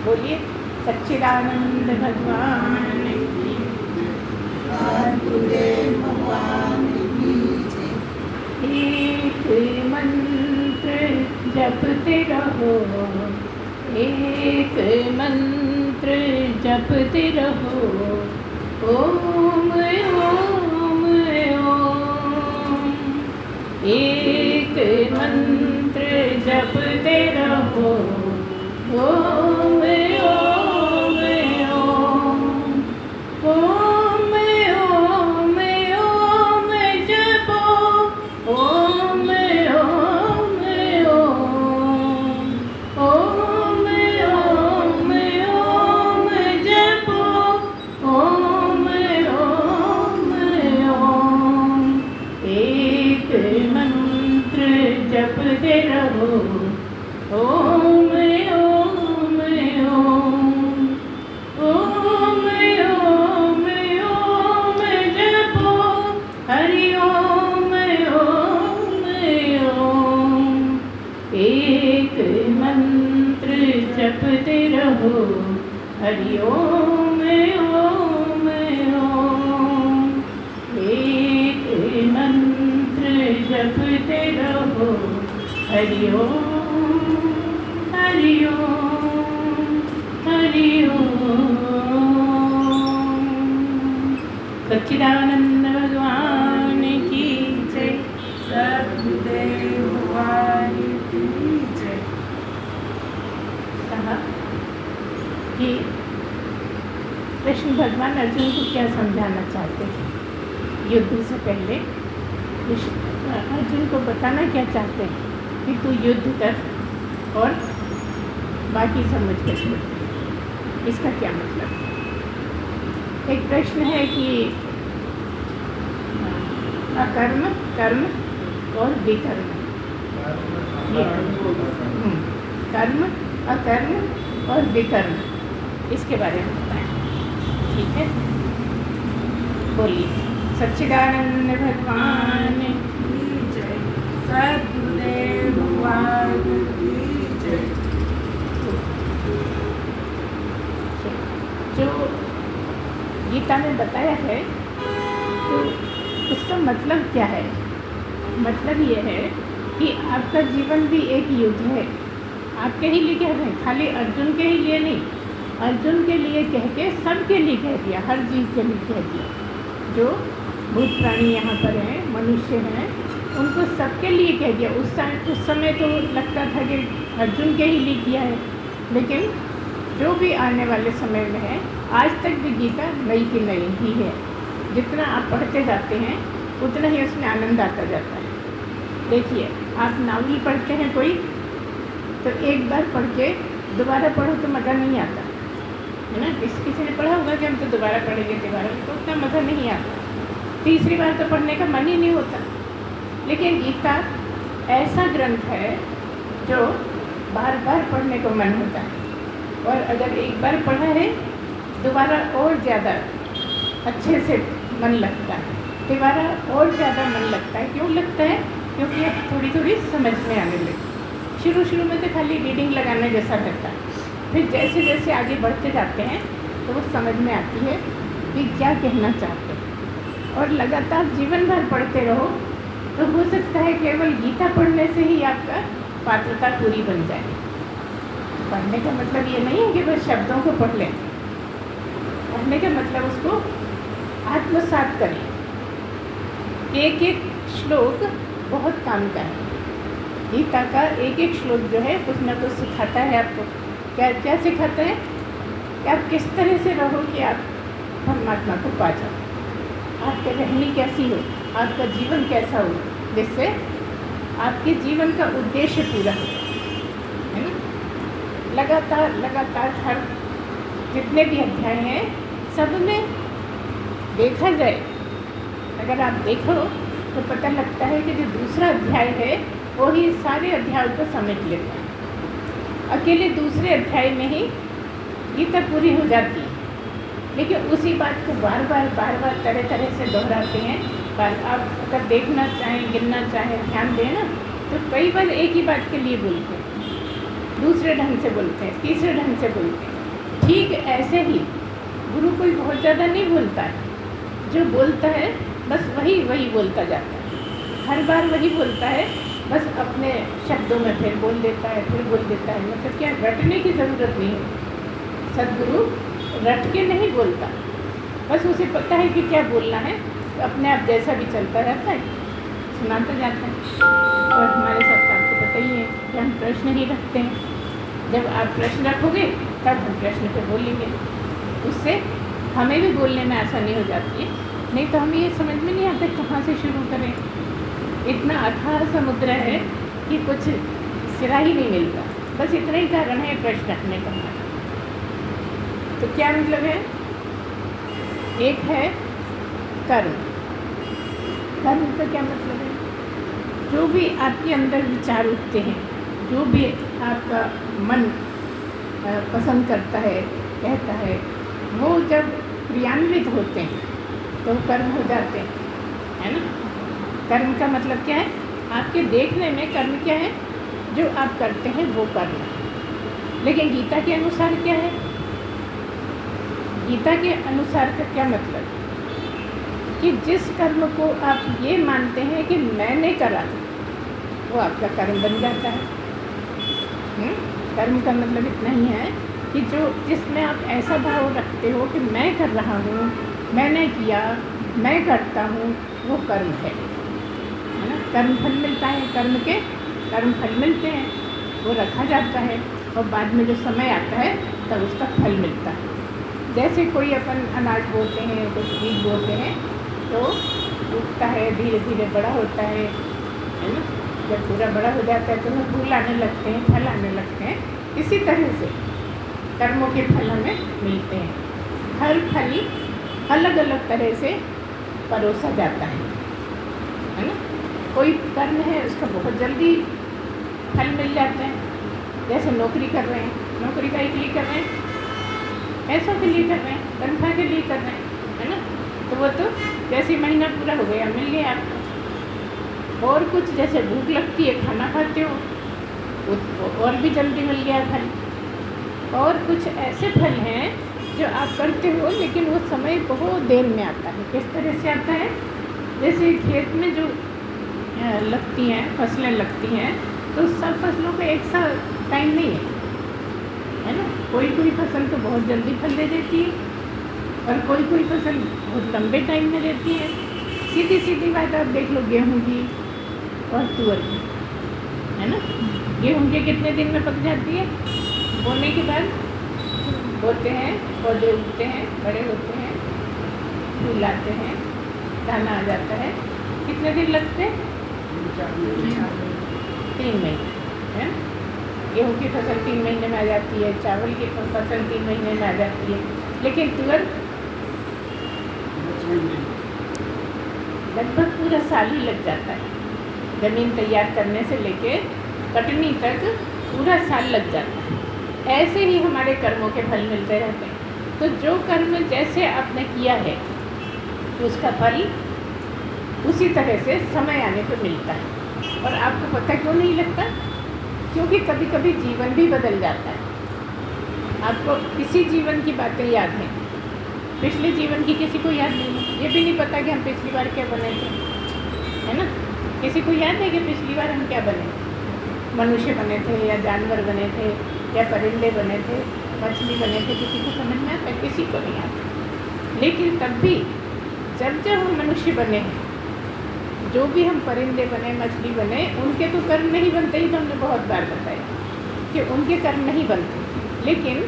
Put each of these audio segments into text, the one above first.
बोलिए सच्चिदानंद भगवान की सद्गुरुदेव भगवान की जय। एक मंत्र जपते रहो, एक मंत्र जपते रहो, ओम ओम ओम। एक मंत्र जपते रहो, ओम ओम ओम। ओम ओम ओम जपो, ओम ओम ओम। ओम ओम ओम जपो, ओम ओम ओम। एक मंत्र जपते रहो, ओम ओम ओम। ओम ओम ओम जपो, हरि ओम ओम ओम। एक मंत्र जपते रहो, हरि ओम ओम ओम। एक मंत्र जपते रहो, हरि ओम हरि ओम हरि ओम। सच्चिदानंद भगवान की जय। सद्गुरुदेव भगवान की जय। कहा कि कृष्ण भगवान अर्जुन को क्या समझाना चाहते थे युद्ध से पहले। अर्जुन को बताना क्या चाहते हैं कि तू युद्ध कर और बाकी समझ कर छोड़। इसका क्या मतलब? एक प्रश्न है कि अकर्म, कर्म और विकर्म। ये कर्म, अकर्म और विकर्म, इसके बारे में बताएं। ठीक है, बोलिए सच्चिदानंद भगवान की जय। सद्गुरुदेव भगवान की जय। जो गीता में बताया है तो उसका मतलब क्या है? मतलब ये है कि आपका जीवन भी एक युद्ध है। आपके ही लिए कह रहे हैं, खाली अर्जुन के ही लिए नहीं, अर्जुन के लिए कह के सबके लिए कह दिया, हर जीव के लिए कह दिया। जो भूत प्राणी यहाँ पर हैं, मनुष्य हैं, उनको सबके लिए कह दिया। उस समय तो लगता था कि अर्जुन के ही लिए किया है, लेकिन जो भी आने वाले समय में है, आज तक भी गीता नई की नई ही है। जितना आप पढ़ते जाते हैं उतना ही उसमें आनंद आता जाता है। देखिए, आप नावल पढ़ते हैं कोई, तो एक बार पढ़ के दोबारा पढ़ो तो मज़ा नहीं आता है ना। किसी ने पढ़ा होगा कि हम तो दोबारा पढ़ेंगे, दोबारा तो उतना मज़ा नहीं आता। तीसरी बार तो पढ़ने का मन ही नहीं होता। लेकिन गीता ऐसा ग्रंथ है जो बार बार पढ़ने को मन होता है, और अगर एक बार पढ़ा है दोबारा और ज़्यादा अच्छे से मन लगता है, दोबारा और ज़्यादा मन लगता है। क्यों लगता है? क्योंकि अब थोड़ी थोड़ी समझ में आने लगी। शुरू में तो खाली रीडिंग लगाने जैसा लगता है, फिर जैसे जैसे आगे बढ़ते जाते हैं तो वो समझ में आती है कि क्या कहना चाहते हैं। और लगातार जीवन भर पढ़ते रहो तो हो सकता है केवल गीता पढ़ने से ही आपका पात्रता पूरी बन जाए। पढ़ने का मतलब ये नहीं है कि बस शब्दों को पढ़ लें। पढ़ने का मतलब उसको आत्मसात करें। एक एक श्लोक बहुत काम का है। गीता का एक एक श्लोक जो है कुछ ना कुछ सिखाता है आपको। क्या क्या सिखाता है? कि आप किस तरह से रहो कि आप परमात्मा को पा जाओ। आपकी रहनी कैसी हो, आपका जीवन कैसा हो, जिससे आपके जीवन का उद्देश्य पूरा हो, है ना। लगातार हर जितने भी अध्याय हैं सब में देखा जाए, अगर आप देखो तो पता लगता है कि जो दूसरा अध्याय है वो ही सारे अध्यायों को समेट लेता है। अकेले दूसरे अध्याय में ही गीता पूरी हो जाती है, लेकिन उसी बात को बार बार तरह तरह से दोहराते हैं। पर आप अगर देखना चाहें, गिनना चाहें, ध्यान दें ना, तो कई बार एक ही बात के लिए बोलते हैं, दूसरे ढंग से बोलते हैं, तीसरे ढंग से बोलते हैं। ठीक ऐसे ही गुरु कोई बहुत ज़्यादा नहीं बोलता है, जो बोलता है बस वही वही बोलता जाता है, हर बार वही बोलता है, बस अपने शब्दों में फिर बोल देता है, फिर बोल देता है। मतलब क्या, रटने की ज़रूरत नहीं है। सदगुरु रट के नहीं बोलता, बस उसे पता है कि क्या बोलना है, तो अपने आप जैसा भी चलता रहता है, सुनाता जाता है। और हमारे साथ तो आपको पता ही है कि हम प्रश्न ही रखते हैं। जब आप प्रश्न रखोगे तब हम प्रश्न पे बोलेंगे, उससे हमें भी बोलने में आसानी हो जाती है। नहीं तो हमें ये समझ में नहीं आता कहाँ से शुरू करें। इतना अथाह समुद्र है कि कुछ सिरा ही नहीं मिलता। बस इतना ही कारण है प्रश्न रखने का हमारा। तो क्या मतलब है? एक है कर्म। कर्म का क्या मतलब है? जो भी आपके अंदर विचार उठते हैं, जो भी आपका मन पसंद करता है, कहता है, वो जब क्रियान्वित होते हैं तो कर्म हो जाते हैं, है ना। कर्म का मतलब क्या है? आपके देखने में कर्म क्या है? जो आप करते हैं वो कर्म है। लेकिन गीता के अनुसार क्या है? गीता के अनुसार का क्या मतलब? कि जिस कर्म को आप ये मानते हैं कि मैंने करा, वो आपका कर्म बन जाता है। कर्म का मतलब इतना ही है कि जो जिसमें आप ऐसा भाव रखते हो कि मैं कर रहा हूँ, मैंने किया, मैं करता हूँ, वो कर्म है ना। कर्म फल मिलता है, कर्म फल मिलते हैं, वो रखा जाता है और बाद में जो समय आता है तब उसका फल मिलता है। जैसे कोई अपन अनाज बोते हैं, कुछ बीज बोते हैं, तो उगता है, धीरे धीरे बड़ा होता है ना। जब पूरा बड़ा हो जाता है तो वो फूल आने लगते हैं, फल आने लगते हैं। इसी तरह से कर्मों के फल हमें मिलते हैं। हर फल अलग अलग तरह से परोसा जाता है ना। कोई कर्म है उसका बहुत जल्दी फल मिल जाता है, जैसे नौकरी कर रहे हैं, नौकरी का लिए कर रहे हैं, पैसों के लिए कर रहे हैं, तनख्वाह के लिए कर रहे हैं, है ना। तो वो तो जैसे महीना पूरा हो गया, मिल गया आपको। और कुछ जैसे भूख लगती है, खाना खाते हो, वो और भी जल्दी मिल गया फल। और कुछ ऐसे फल हैं जो आप करते हो लेकिन वो समय बहुत देर में आता है। किस तरह से आता है? जैसे खेत में जो लगती हैं, फसलें लगती हैं, तो सब फसलों का एक सा टाइम नहीं है ना। कोई फसल तो बहुत जल्दी फल दे देती है और कोई फसल बहुत लंबे टाइम में देती है। सीधी बात आप देख लो गेहूँ की और तुअर की, है ना। गेहूँ के कितने दिन में पक जाती है? बोने के बाद बोते हैं, पौधे उगते हैं, बड़े होते हैं, फूल आते हैं, दाना आ जाता है। कितने दिन लगते हैं? 3 महीने, है। गेहूँ की फसल 3 महीने में आ जाती है, चावल की फसल 3 महीने में आ जाती है, लेकिन तुअर लगभग पूरा साल ही लग जाता है। ज़मीन तैयार करने से लेके कटनी तक पूरा साल लग जाता है। ऐसे ही हमारे कर्मों के फल मिलते रहते हैं। तो जो कर्म जैसे आपने किया है उसका फल उसी तरह से समय आने पर मिलता है। और आपको पता क्यों नहीं लगता? क्योंकि कभी कभी जीवन भी बदल जाता है। आपको किसी जीवन की बातें याद हैं, पिछले जीवन की किसी को याद नहीं है। ये भी नहीं पता कि हम पिछली बार क्या बने थे, है ना। किसी को याद है कि पिछली बार हम क्या बने? मनुष्य बने थे या जानवर बने थे या परिंदे बने थे, मछली बने थे? किसी को समझ में आता? किसी को नहीं आता। लेकिन तब भी जब हम मनुष्य बने हैं, जो भी हम परिंदे बने, मछली बने, उनके तो कर्म नहीं बनते ही। तो हमने बहुत बार बताया कि उनके कर्म नहीं बनते। लेकिन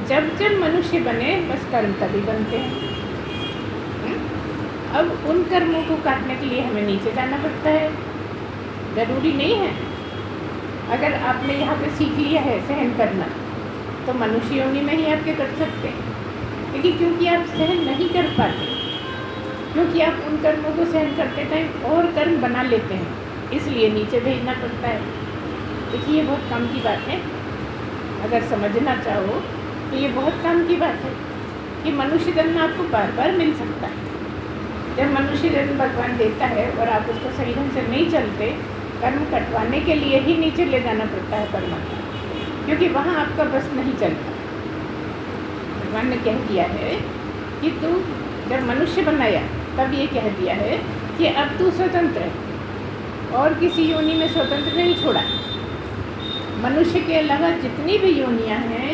जब मनुष्य बने बस कर्म तभी बनते हैं। अब उन कर्मों को काटने के लिए हमें नीचे जाना पड़ता है। ज़रूरी नहीं है अगर आपने यहाँ पे सीख लिया है सहन करना तो मनुष्य योनि में ही आपके कट सकते हैं। लेकिन क्योंकि आप सहन नहीं कर पाते, क्योंकि आप उन कर्मों को सहन करते टाइम और कर्म बना लेते हैं, इसलिए नीचे भेजना पड़ता है। देखिए ये बहुत काम की बात है। अगर समझना चाहो तो ये बहुत काम की बात है कि मनुष्य जन्म आपको बार बार मिल सकता है। जब मनुष्य जन्म भगवान देता है और आप उसको सही ढंग से नहीं चलते, कर्म कटवाने के लिए ही नीचे ले जाना पड़ता है परमात्मा, क्योंकि वहाँ आपका बस नहीं चलता। भगवान ने कह दिया है कि तू जब मनुष्य बनाया तब ये कह दिया है कि अब तू स्वतंत्र है और किसी योनि में स्वतंत्र नहीं छोड़ा। मनुष्य के अलावा जितनी भी योनियां हैं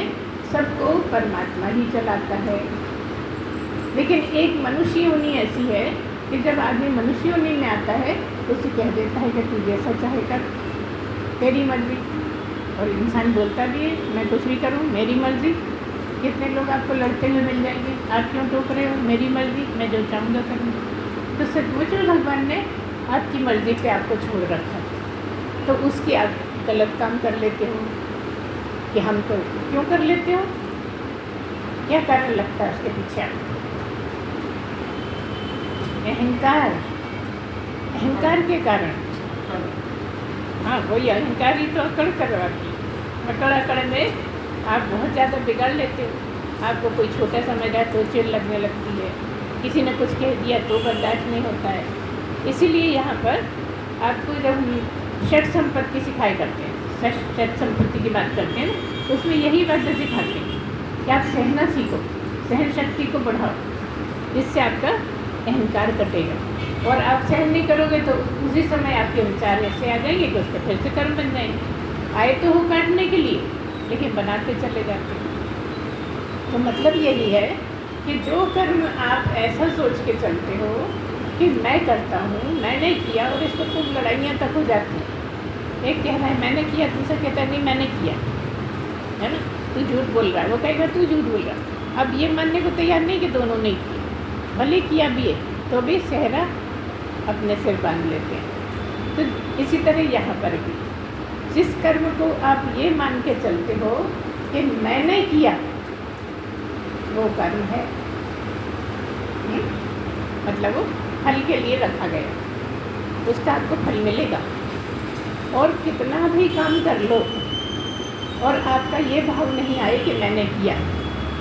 सबको परमात्मा ही चलाता है। लेकिन एक मनुष्य योनि ऐसी है कि जब आदमी मनुष्य योनि में आता है तो उसे कह देता है कि तू जैसा चाहे कर, तेरी मर्जी। और इंसान बोलता भी है मैं कुछ भी करूं, मेरी मर्जी। कितने लोग आपको लड़ते हुए मिल जाएंगे, आप क्यों टोक रहे हो, मेरी मर्जी, मैं जो चाहूँगा करूँगा। तो सचमुच में भगवान ने आपकी मर्जी पे आपको छोड़ रखा है, तो उसकी आप गलत काम कर लेते हो कि हम तो क्यों कर लेते हो, क्या कारण लगता है उसके पीछे आपको? अहंकार, अहंकार के कारण। हाँ वही अहंकार ही तो अकड़ करवाती है। अकड़ में आप बहुत ज़्यादा बिगाड़ लेते हो। आपको कोई छोटा समझ रहा है तो चिढ़ लगने लगती है, किसी ने कुछ कह दिया तो बर्दाश्त नहीं होता है। इसीलिए यहाँ पर आपको जब हम षट संपत्ति सिखाई करते हैं, षट संपत्ति की बात करते हैं ना, तो उसमें यही बात सिखाते हैं कि आप सहना सीखो, सहन शक्ति को बढ़ाओ, जिससे आपका अहंकार कटेगा। और आप सहन नहीं करोगे तो उसी समय आपके विचार ऐसे आ जाएंगे कि उसके फिर से कर्म बन जाएंगे। आए तो हो काटने के लिए, लेकिन बनाते चले जाते हैं। तो मतलब यही है कि जो कर्म आप ऐसा सोच के चलते हो कि मैं करता हूँ, मैंने किया, और इसको खूब लड़ाइयाँ तक हो जाती हैं। एक कह रहा है मैंने किया, दूसरा कहता है नहीं मैंने किया, है ना, तू झूठ बोल रहा है, वो कहेगा तू झूठ बोल रहा है। अब ये मानने को तैयार नहीं कि दोनों ने किया, भले किया भी है तो भी सेहरा अपने सिर बांध लेते हैं। तो इसी तरह यहाँ पर भी जिस कर्म को आप ये मान के चलते हो कि मैंने किया, वो कर्म है, मतलब वो फल के लिए रखा गया, उसका आपको फल मिलेगा। और कितना भी काम कर लो और आपका ये भाव नहीं आए कि मैंने किया,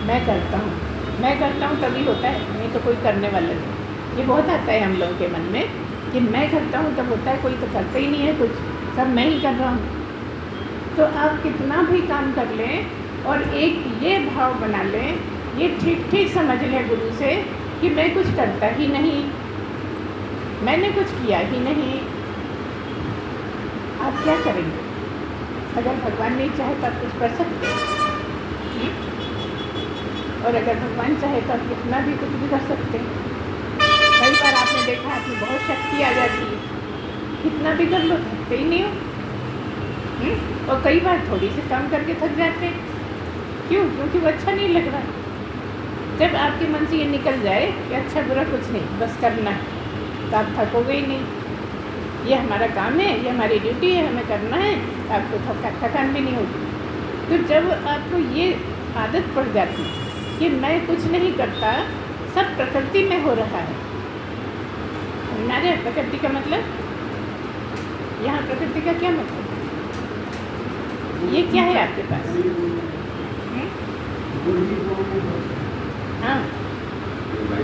मैं करता हूँ तभी होता है, नहीं तो कोई करने वाला नहीं। ये बहुत आता है हम लोगों के मन में कि मैं करता हूँ तब होता है, कोई तो करता ही नहीं है कुछ, सब मैं ही कर रहा हूँ। तो आप कितना भी काम कर लें और एक ये भाव बना लें, ये ठीक समझ लें गुरु से कि मैं कुछ करता ही नहीं, मैंने कुछ किया ही नहीं। आप क्या करेंगे? अगर भगवान नहीं चाहे तो आप कुछ कर सकते हैं, और अगर भगवान चाहे तो आप कितना भी कुछ भी कर सकते हैं। कई बार आपने देखा आपकी बहुत शक्ति आ जाती है, कितना भी कर लो थकते ही नहीं हो। और कई बार थोड़ी सी काम करके थक जाते हैं, क्यों? क्योंकि वो अच्छा नहीं लग रहा। जब आपके मन से ये निकल जाए कि अच्छा बुरा कुछ नहीं, बस करना है, तो आप थकोगे ही नहीं। ये हमारा काम है, ये हमारी ड्यूटी है, हमें करना है, आपको थकान भी नहीं होगी। तो जब आपको ये आदत पड़ जाती है कि मैं कुछ नहीं करता, सब प्रकृति में हो रहा है। समझा? प्रकृति का मतलब, यहाँ प्रकृति का क्या मतलब? ये क्या है आपके पास? हाँ,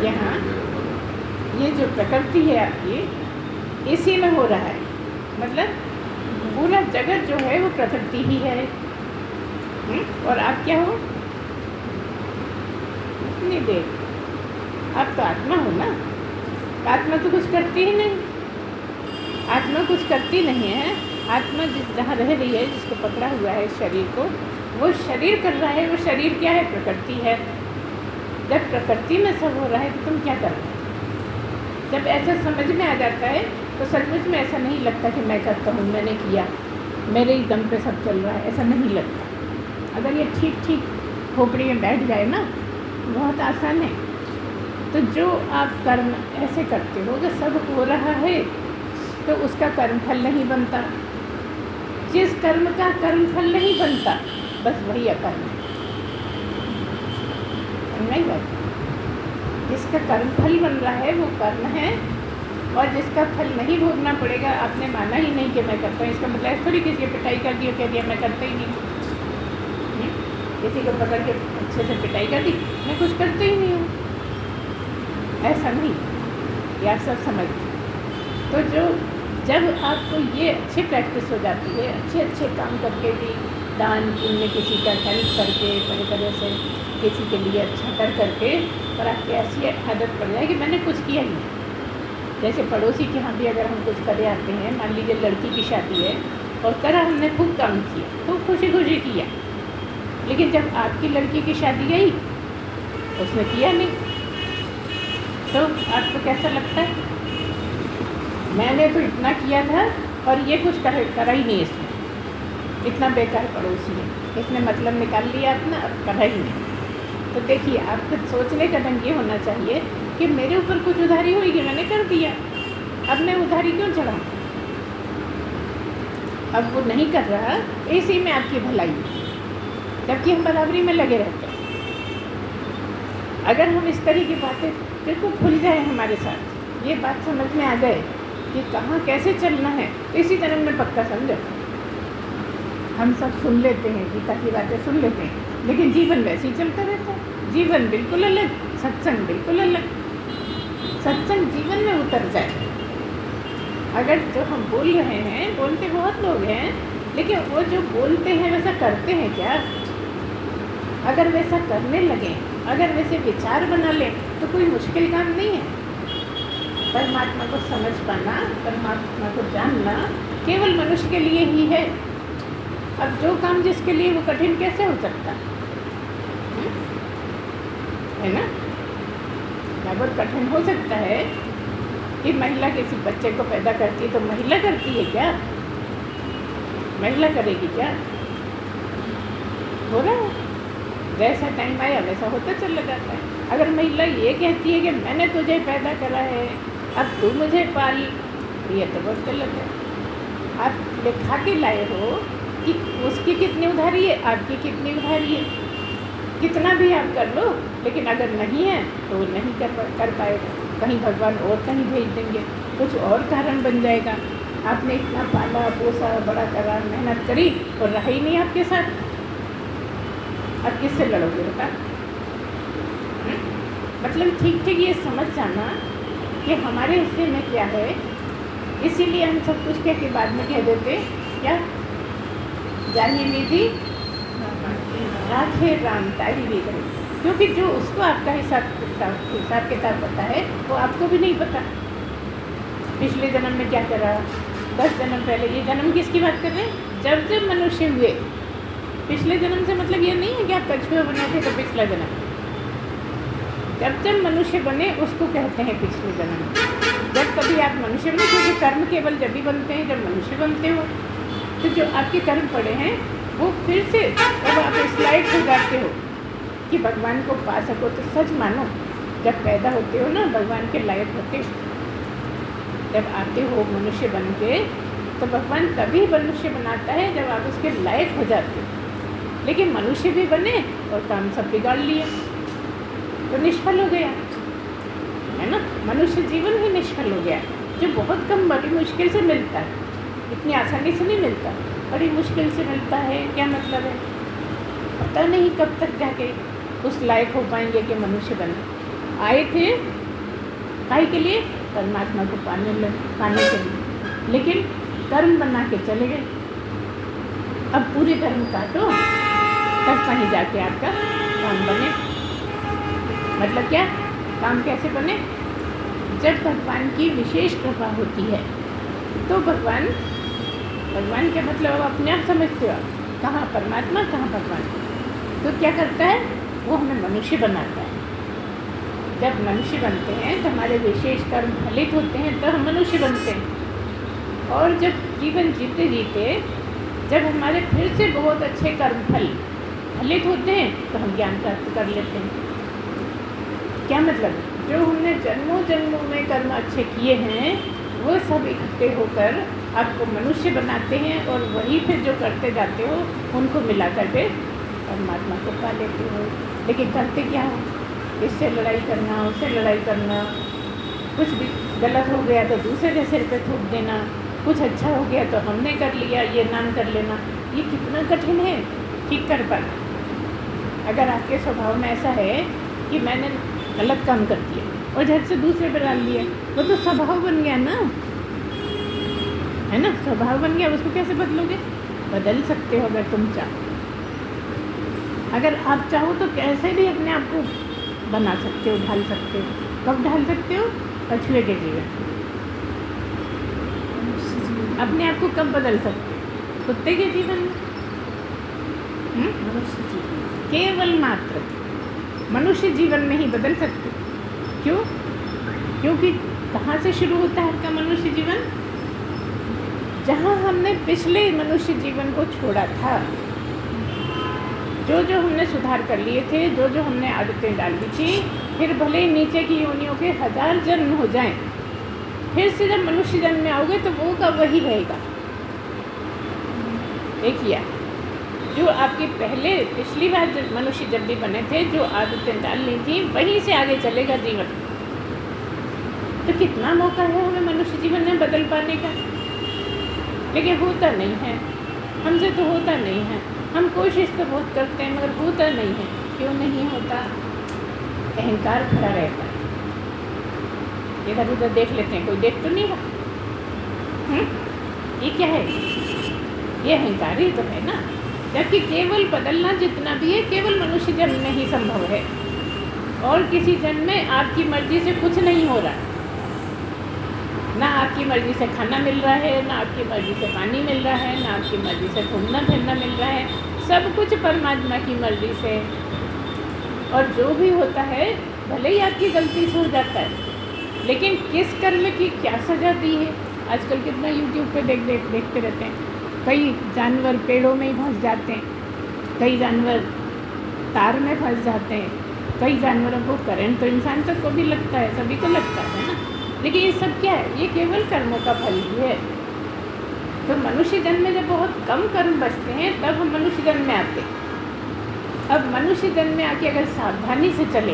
यहाँ ये जो प्रकृति है आपकी, इसी में हो रहा है। मतलब पूरा जगत जो है वो प्रकृति ही है। और आप क्या हो? इतनी देर आप तो आत्मा हो ना। आत्मा तो कुछ करती ही नहीं, आत्मा कुछ करती नहीं है। आत्मा जहाँ रह रही है, जिसको पकड़ा हुआ है शरीर को, वो शरीर कर रहा है। वो शरीर क्या है? प्रकृति है। जब प्रकृति में सब हो रहा है तो तुम क्या कर रहे हो? जब ऐसा समझ में आ जाता है तो सचमुच में ऐसा नहीं लगता कि मैं करता हूँ, मैंने किया, मेरे ही दम पे सब चल रहा है, ऐसा नहीं लगता। अगर ये ठीक खोपड़ी में बैठ जाए ना, बहुत आसान है। तो जो आप कर्म ऐसे करते हो कि सब हो रहा है, तो उसका कर्म फल नहीं बनता। जिस कर्म का कर्म फल नहीं बनता, बस वही अकर्म है। नहीं बात, जिसका कर्म फल बन रहा है वो कर्म है, और जिसका फल नहीं भोगना पड़ेगा, आपने माना ही नहीं कि मैं करता हूँ, इसका मतलब थोड़ी किसी की पिटाई कर दी और कह दिया मैं करता ही नहीं। किसी को पकड़ के अच्छे से पिटाई कर दी, मैं कुछ करता ही नहीं हूँ, ऐसा नहीं। ये आप सब समझ। तो जब आपको ये अच्छी प्रैक्टिस हो जाती है, अच्छे काम करके भी दान पुण्य किसी का हेल्प करके तरह तरह से किसी के लिए अच्छा कर करके, और आपकी ऐसी आदत पड़ जाए कि मैंने कुछ किया ही नहीं। जैसे पड़ोसी के यहाँ भी अगर हम कुछ करे आते हैं, मान लीजिए लड़की की शादी है और करा हमने खूब काम किया, खूब खुशी खुशी किया, लेकिन जब आपकी लड़की की शादी आई उसने किया नहीं, तो आपको कैसा लगता है? मैंने तो इतना किया था और ये कुछ करा ही नहीं इसने, इतना बेकार पड़ोसी है, इसने मतलब निकाल लिया अपना, अब करा ही नहीं। तो देखिए, आपको सोचने का ढंग ये होना चाहिए कि मेरे ऊपर कुछ उधारी होगी, मैंने कर दिया, अब मैं उधारी क्यों चढ़ाऊँ? अब वो नहीं कर रहा, इसी में आपकी भलाई है, जबकि हम बराबरी में लगे रहते हैं। अगर हम इस तरह की बातें बिल्कुल खुल जाए हमारे साथ, ये बात समझ में आ जाए कि कहाँ कैसे चलना है, तो इसी जन्म में पक्का समझो। हम सब सुन लेते हैं, गीता की बातें सुन लेते हैं, लेकिन जीवन वैसे ही चलता रहता है। जीवन बिल्कुल अलग, सत्संग बिल्कुल अलग। सत्संग जीवन में उतर जाए। अगर जो हम बोल रहे हैं, बोलते बहुत लोग हैं, लेकिन वो जो बोलते हैं वैसा करते हैं क्या? अगर वैसा करने लगें, अगर वैसे विचार बना लें, तो कोई मुश्किल काम नहीं है। परमात्मा को समझ पाना, परमात्मा को जानना केवल मनुष्य के लिए ही है। अब जो काम जिसके लिए, वो कठिन कैसे हो सकता है ना? बहुत कठिन हो सकता है कि महिला किसी बच्चे को पैदा करती है, तो महिला करती है क्या? महिला करेगी क्या? हो रहा है, जैसा टाइम आया वैसा होता चला जाता है। अगर महिला ये कहती है कि मैंने तुझे पैदा करा है, अब तू मुझे पाल, ये तो बहुत गलत है। आप लिखा के लाए हो कि उसकी कितनी उधारी है, आपकी कितनी उधारी है, कितना भी आप कर लो, लेकिन अगर नहीं है तो वो नहीं कर पाएगा। कहीं भगवान और कहीं भेज देंगे, कुछ और कारण बन जाएगा। आपने इतना पाला पोसा, बड़ा करा, मेहनत करी और रहा ही नहीं आपके साथ, अब किससे लड़ोगे बता? मतलब ठीक ठीक ये समझ जाना कि हमारे हिस्से में क्या है। इसीलिए हम सब कुछ कह के बाद में कह देते क्या, जानी निधि राखे राम तारी भी करे, क्योंकि जो उसको आपका हिसाब किताब पता है वो आपको भी नहीं पता। पिछले जन्म में क्या करा, 10 जन्म पहले, ये जन्म किसकी बात कर रहे हैं? जब जब मनुष्य हुए। पिछले जन्म से मतलब ये नहीं है कि आप कछुआ बने थे तो पिछला जन्म। जब जब मनुष्य बने उसको कहते हैं पिछले जन्म। जब कभी आप मनुष्य बने, क्योंकि कर्म केवल जब ही बनते हैं जब मनुष्य बनते हो, तो जो आपके कर्म पड़े हैं वो फिर से जब आप स्लाइड हो जाते हो कि भगवान को पा सको, तो सच मानो जब पैदा होते हो ना, भगवान के लायक होते हो। जब आते हो मनुष्य बन के, तो भगवान तभी मनुष्य बनाता है जब आप उसके लायक हो जाते हो। लेकिन मनुष्य भी बने और काम सब बिगाड़ लिए तो निष्फल हो गया, है ना? मनुष्य जीवन ही निष्फल हो गया, जो बहुत कम, बड़ी मुश्किल से मिलता है। इतनी आसानी से नहीं मिलता, बड़ी मुश्किल से मिलता है। क्या मतलब है? पता नहीं कब तक जाके उस लायक हो पाएंगे कि मनुष्य बने। आए थे काहे के लिए? परमात्मा को पाने के लिए, लेकिन कर्म बना के चले गए। अब पूरे कर्म काटो, तब कहीं जाके आपका काम बने। मतलब क्या? काम कैसे बने? जब भगवान की विशेष कृपा होती है तो भगवान क्या मतलब आप अपने आप समझते हो, कहाँ परमात्मा कहाँ भगवान। तो क्या करता है? वो हमें मनुष्य बनाता है। जब मनुष्य बनते हैं तो हमारे विशेष कर्म फलित होते हैं, तो हम मनुष्य बनते हैं। और जब जीवन जीते जीते जब हमारे फिर से बहुत अच्छे कर्म फलित होते हैं, तो हम ज्ञान प्राप्त कर लेते हैं। क्या मतलब? जो हमने जन्मों जन्मों में कर्म अच्छे किए हैं, वो सब इकट्ठे होकर आपको मनुष्य बनाते हैं, और वही फिर जो करते जाते हो उनको मिला करके परमात्मा को पा लेते हो। लेकिन करते क्या हो? इससे लड़ाई करना, उससे लड़ाई करना, कुछ भी गलत हो गया तो दूसरे के सिर पे थूक देना, कुछ अच्छा हो गया तो हमने कर लिया, ये नाम कर लेना। ये कितना कठिन है ठीक कर पाना। अगर आपके स्वभाव में ऐसा है कि मैंने गलत काम कर दिया और झट से दूसरे पर डाल दिया, वो तो स्वभाव बन गया ना, है ना? स्वभाव बन गया, उसको कैसे बदलोगे? बदल सकते हो अगर तुम चाहो। अगर आप चाहो तो कैसे भी अपने आप को बना सकते हो, ढाल सकते हो। कब ढाल सकते हो? कछुए के जीवन। मनुष्य जीवन, अपने आप को कब बदल सकते हो? कुत्ते के जीवन में। मनुष्य जीवन, केवल मात्र मनुष्य जीवन में ही बदल सकते। क्यों? क्योंकि कहाँ से शुरू होता है आपका मनुष्य जीवन? जहाँ हमने पिछले मनुष्य जीवन को छोड़ा था, जो जो हमने सुधार कर लिए थे, जो जो हमने आदतें डाल दी थी, फिर भले ही नीचे की योनियों के 1000 जन्म हो जाएं, फिर से जब मनुष्य जन्म में आओगे तो वो का वही रहेगा। देखिए, जो आपकी पहले पिछली बार जब मनुष्य जब भी बने थे, जो आदतें डाल ली थी, वहीं से आगे चलेगा जीवन। तो कितना मौका है हमें मनुष्य जीवन में बदल पाने का, लेकिन होता नहीं है, हमसे तो होता नहीं है। हम कोशिश तो बहुत करते हैं मगर होता नहीं है। क्यों नहीं होता? अहंकार खड़ा रहता है। इधर उधर देख लेते हैं, कोई देख तो नहीं रहा। ये क्या है? ये अहंकार ही तो है ना। जबकि केवल बदलना जितना भी है, केवल मनुष्य जन्म में ही संभव है, और किसी जन्म में आपकी मर्जी से कुछ नहीं हो रहा। ना आपकी मर्जी से खाना मिल रहा है, ना आपकी मर्जी से पानी मिल रहा है, ना आपकी मर्जी से घूमना फिरना मिल रहा है। सब कुछ परमात्मा की मर्जी से। और जो भी होता है, भले ही आपकी गलती से हो जाता है, लेकिन किस कर्म की क्या सज़ा दी है। आजकल कितना यूट्यूब पे देखते रहते हैं। कई जानवर पेड़ों में ही फंस जाते हैं, कई जानवर तार में फंस जाते हैं, कई जानवरों को करंट तो इंसान तक को भी लगता है, सभी को लगता है ना। लेकिन ये सब क्या है? ये केवल कर्मों का फल ही है। तो मनुष्य जन्म में जब बहुत कम कर्म बचते हैं, तब हम मनुष्य जन्म में आते हैं। अब मनुष्य जन्म में आके अगर सावधानी से चले,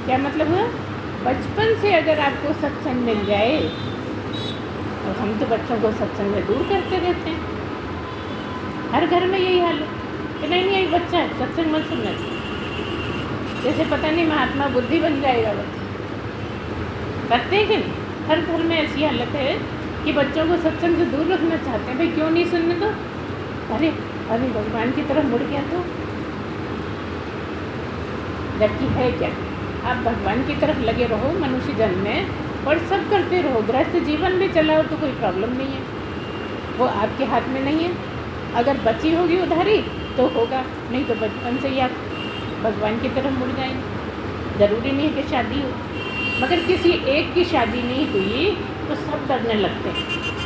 क्या मतलब हुआ? बचपन से अगर आपको सत्संग मिल जाए, और हम तो बच्चों को सत्संग में दूर करते रहते हैं। हर घर में यही हाल है कि नहीं एक बच्चा है, सत्संग मत सुनना, जैसे पता नहीं महात्मा बुद्धि बन जाएगा बच्चा। करते हैं कि नहीं? हर घर में ऐसी हालत है कि बच्चों को सत्संग से दूर रखना चाहते हैं। भाई क्यों नहीं सुनने दो? अरे भगवान की तरफ मुड़ गया तो। जबकि है क्या? आप भगवान की तरफ लगे रहो मनुष्य जन्म में, और सब करते रहो, गृहस्थ जीवन भी चलाओ तो कोई प्रॉब्लम नहीं है। वो आपके हाथ में नहीं है। अगर बची होगी उधारी तो होगा, नहीं तो बचपन से ही आप भगवान की तरफ मुड़ जाएंगे। ज़रूरी नहीं है कि शादी हो, मगर किसी एक की शादी नहीं हुई तो सब डरने लगते हैं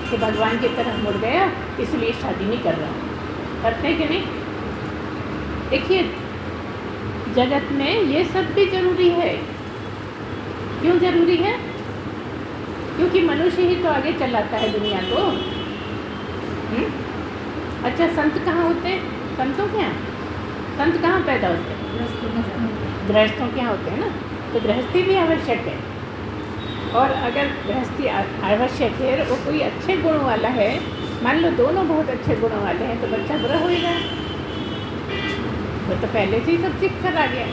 कि भगवान की तरफ मुड़ गया इसलिए शादी नहीं कर रहा। करते हैं कि नहीं? देखिए, जगत में ये सब भी ज़रूरी है। क्यों ज़रूरी है? क्योंकि मनुष्य ही तो आगे चलाता है दुनिया को। अच्छा, संत कहाँ होते हैं? संतों के यहाँ? संत कहाँ पैदा होते हैं? गृहस्थों के यहाँ होते हैं ना। तो गृहस्थी भी आवश्यक है, और अगर गृहस्थी आवश्यक है और वो कोई अच्छे गुणों वाला है, मान लो दोनों बहुत अच्छे गुणों वाले हैं, तो बच्चा बुरा होएगा। वो तो पहले से ही सब सीख कर आ गया।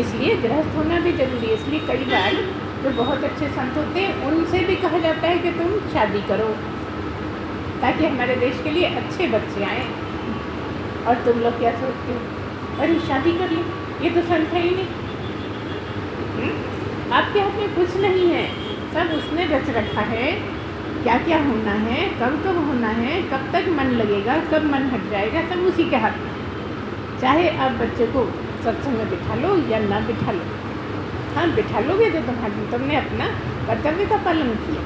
इसलिए गृहस्थ होना भी जरूरी है। इसलिए कई बार जो बहुत अच्छे संत होते हैं उनसे भी कहा जाता है कि तुम शादी करो, ताकि हमारे देश के लिए अच्छे बच्चे आएँ। और तुम लोग क्या सोचते हो? अरे शादी कर ली, ये तो संत है ही नहीं। आपके हाथ में कुछ नहीं है, सब उसने रच रखा है। क्या क्या होना है, कब कब होना है, कब तक मन लगेगा, कब मन हट जाएगा, सब उसी के हाथ में। चाहे आप बच्चे को सत्संग में बिठा लो या ना बिठा लो। हाँ, बिठा लोगे तो तुमने अपना कर्तव्य का पालन किया।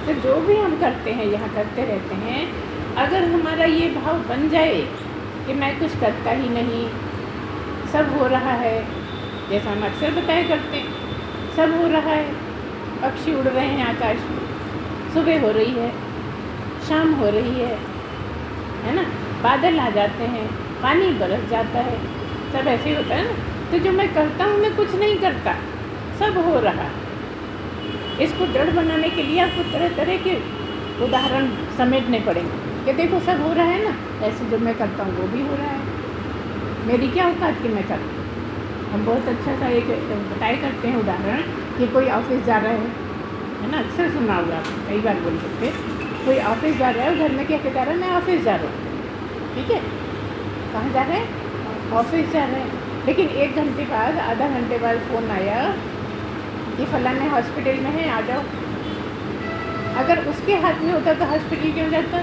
तो जो भी हम करते हैं, यहाँ करते रहते हैं, अगर हमारा ये भाव बन जाए कि मैं कुछ करता ही नहीं, सब हो रहा है, जैसा हम अक्सर बताया करते हैं, सब हो रहा है, पक्षी उड़ रहे हैं आकाश में, सुबह हो रही है, शाम हो रही है ना, बादल आ जाते हैं, पानी बरस जाता है, सब ऐसे होता है ना। तो जो मैं करता हूँ, मैं कुछ नहीं करता, सब हो रहा। इसको दृढ़ बनाने के लिए आपको तरह तरह के उदाहरण समेटने पड़ेंगे कि देखो सब हो रहा है ना, ऐसे जो मैं करता हूँ वो भी हो रहा है। मेरी क्या औकात कि मैं करूँ? हम बहुत अच्छा सा एक बताया करते हैं उदाहरण कि कोई ऑफिस जा रहा है ना, अक्सर सुना होगा आप, कई बार बोल सकते। कोई ऑफिस जा रहा है, घर में क्या कह जा रहा है, मैं ऑफिस जा रहा हूँ, ठीक है। कहाँ जा रहे हैं? ऑफिस जा रहे हैं, लेकिन 1 घंटे बाद, आधा घंटे बाद फ़ोन आया कि फलाने हॉस्पिटल में है, आ जाओ। अगर उसके हाथ में होता तो हॉस्पिटल क्यों जाता?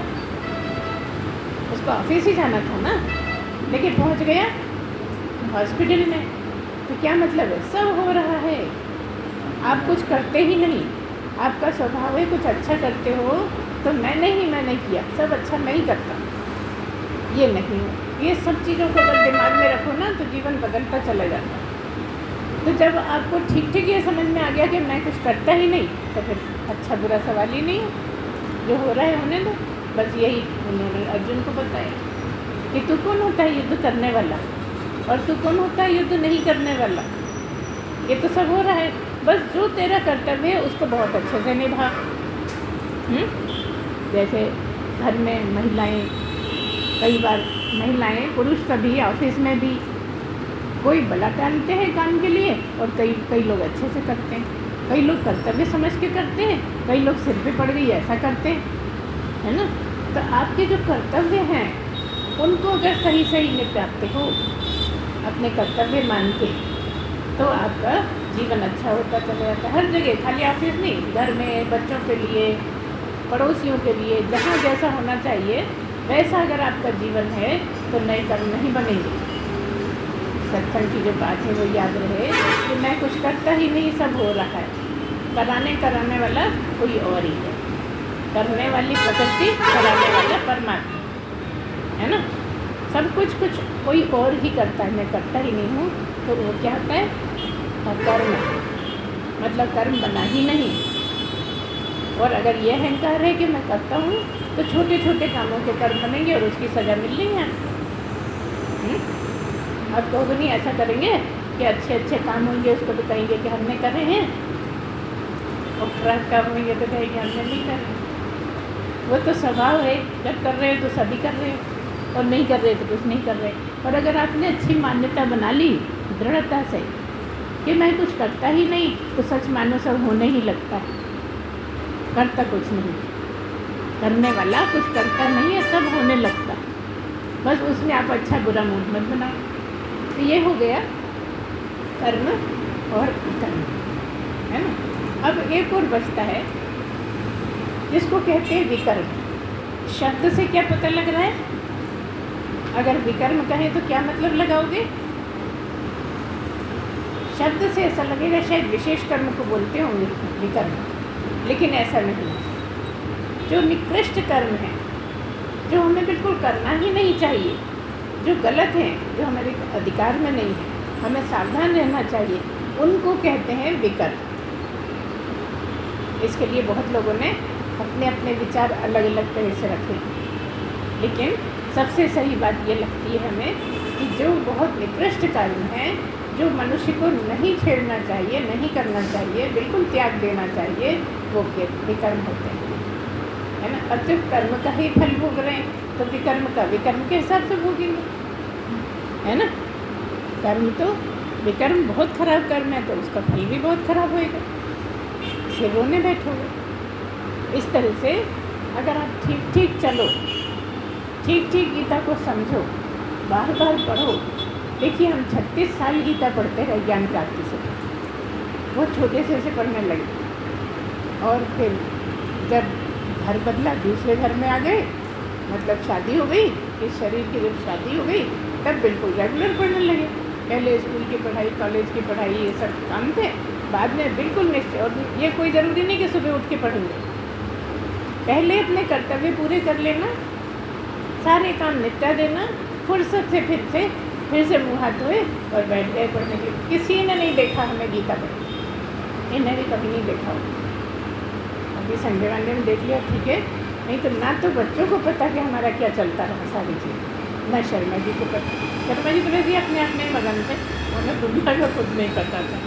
उसको ऑफिस ही जाना था ना, लेकिन पहुंच गया हॉस्पिटल में। तो क्या मतलब है? सब हो रहा है, आप कुछ करते ही नहीं। आपका स्वभाव है कुछ अच्छा करते हो तो मैंने किया, सब अच्छा नहीं करता, ये नहीं। ये सब चीज़ों को अगर दिमाग में रखो ना तो जीवन बदलता चला जाता है। तो जब आपको ठीक ठीक ये समझ में आ गया कि मैं कुछ करता ही नहीं, तो फिर अच्छा बुरा सवाल ही नहीं है, जो हो रहा है होने दो। बस यही उन्होंने अर्जुन को बताया कि तू कौन होता है युद्ध करने वाला, और तू कौन होता है युद्ध नहीं करने वाला। ये तो सब हो रहा है, बस जो तेरा कर्तव्य है उसको बहुत अच्छे से निभा। जैसे घर में महिलाएं, कई बार महिलाएं, पुरुष सभी, ऑफिस में भी कोई बला टालते हैं काम के लिए, और कई लोग अच्छे से करते हैं। कई लोग कर्तव्य समझ के करते हैं, कई लोग सिर पे पड़ गई ऐसा करते हैं, है ना। तो आपके जो कर्तव्य हैं उनको अगर सही सही निपटाते हो अपने कर्तव्य मान के, तो आपका जीवन अच्छा होता चला जाता है। हर जगह, खाली ऑफिस नहीं, घर में, बच्चों के लिए, पड़ोसियों के लिए, जहाँ जैसा होना चाहिए वैसा अगर आपका जीवन है तो नए कर्म नहीं बनेंगे। सत्संग की जो बात है वो याद रहे कि मैं कुछ करता ही नहीं, सब हो रहा है। कराने वाला कोई और ही है, करने वाली प्रकृति, कराने वाला परमात्मा, है ना। सब कुछ कोई और ही करता है, मैं करता ही नहीं हूँ। तो वो क्या होता है? कर्म, मतलब कर्म बना ही नहीं। और अगर ये अहंकार है कि मैं करता हूँ, तो छोटे छोटे कामों के कर्म बनेंगे और उसकी सज़ा मिल रही है। अब कहोगे नहीं, ऐसा करेंगे कि अच्छे अच्छे काम होंगे उसको तो कहेंगे कि हमने करे हैं, और खराब काम होंगे तो कहेंगे हमने नहीं करे। वो तो स्वभाव है, जब कर रहे हो तो सभी कर रहे हो, और नहीं कर रहे तो कुछ नहीं कर रहे। और अगर आपने अच्छी मान्यता बना ली दृढ़ता से कि मैं कुछ करता ही नहीं, तो सच मानो सब होने ही लगता है। करता कुछ नहीं, करने वाला कुछ करता नहीं है, सब होने लगता है। बस उसमें आप अच्छा बुरा मूड मत बनाओ। तो ये हो गया कर्म और अकर्म, है ना। अब एक और बचता है जिसको कहते हैं विकर्म। शब्द से क्या पता लग रहा है? अगर विकर्म कहें तो क्या मतलब लगाओगे? शब्द से ऐसा लगेगा शायद विशेष कर्म को बोलते होंगे विकर्म, लेकिन ऐसा नहीं। जो निकृष्ट कर्म है, जो हमें बिल्कुल करना ही नहीं चाहिए, जो गलत है, जो हमारे अधिकार में नहीं है, हमें सावधान रहना चाहिए, उनको कहते हैं विकर्म। इसके लिए बहुत लोगों ने अपने अपने विचार अलग अलग तरह से रखे, लेकिन सबसे सही बात ये लगती है हमें कि जो बहुत निकृष्ट कर्म है, जो मनुष्य को नहीं छेड़ना चाहिए, नहीं करना चाहिए, बिल्कुल त्याग देना चाहिए, वो विकर्म होते हैं, है ना। अब जब कर्म का ही फल भोग रहे हैं तो विकर्म का विकर्म के हिसाब से भोगेंगे, है ना। कर्म तो विकर्म बहुत खराब कर्म है तो उसका फल भी बहुत खराब होएगा, फिर रोने बैठोगे। इस तरह से अगर आप ठीक ठीक चलो, ठीक ठीक गीता को समझो, बार बार पढ़ो। देखिए हम 36 साल गीता पढ़ते रहे ज्ञान प्राप्ति से, बहुत छोटे से पढ़ने लगे, और फिर जब घर बदला, दूसरे घर में आ गए, मतलब शादी हो गई, इस शरीर की जब शादी हो गई तब बिल्कुल रेगुलर पढ़ने लगे। पहले स्कूल की पढ़ाई, कॉलेज की पढ़ाई, ये सब काम थे, बाद में बिल्कुल निश्चय। और ये कोई ज़रूरी नहीं कि सुबह उठ के पढ़ेंगे, पहले अपने कर्तव्य पूरे कर लेना, सारे काम निपटा देना, फुर्सत से फिर से मुँह हाथ धोए और बैठ गए पढ़ने के लिए। किसी ने नहीं देखा हमें गीता पढ़, इन्हें भी कभी नहीं देखा। अभी संडे वनडे में देख लिया, ठीक है, नहीं तो ना तो बच्चों को पता कि हमारा क्या चलता रहा सारी चीज़, ना शर्मा जी को पता। शर्मा जी तो वैसे ही अपने अपने मगन थे, उन्हें दुनिया का कुछ नहीं पता था,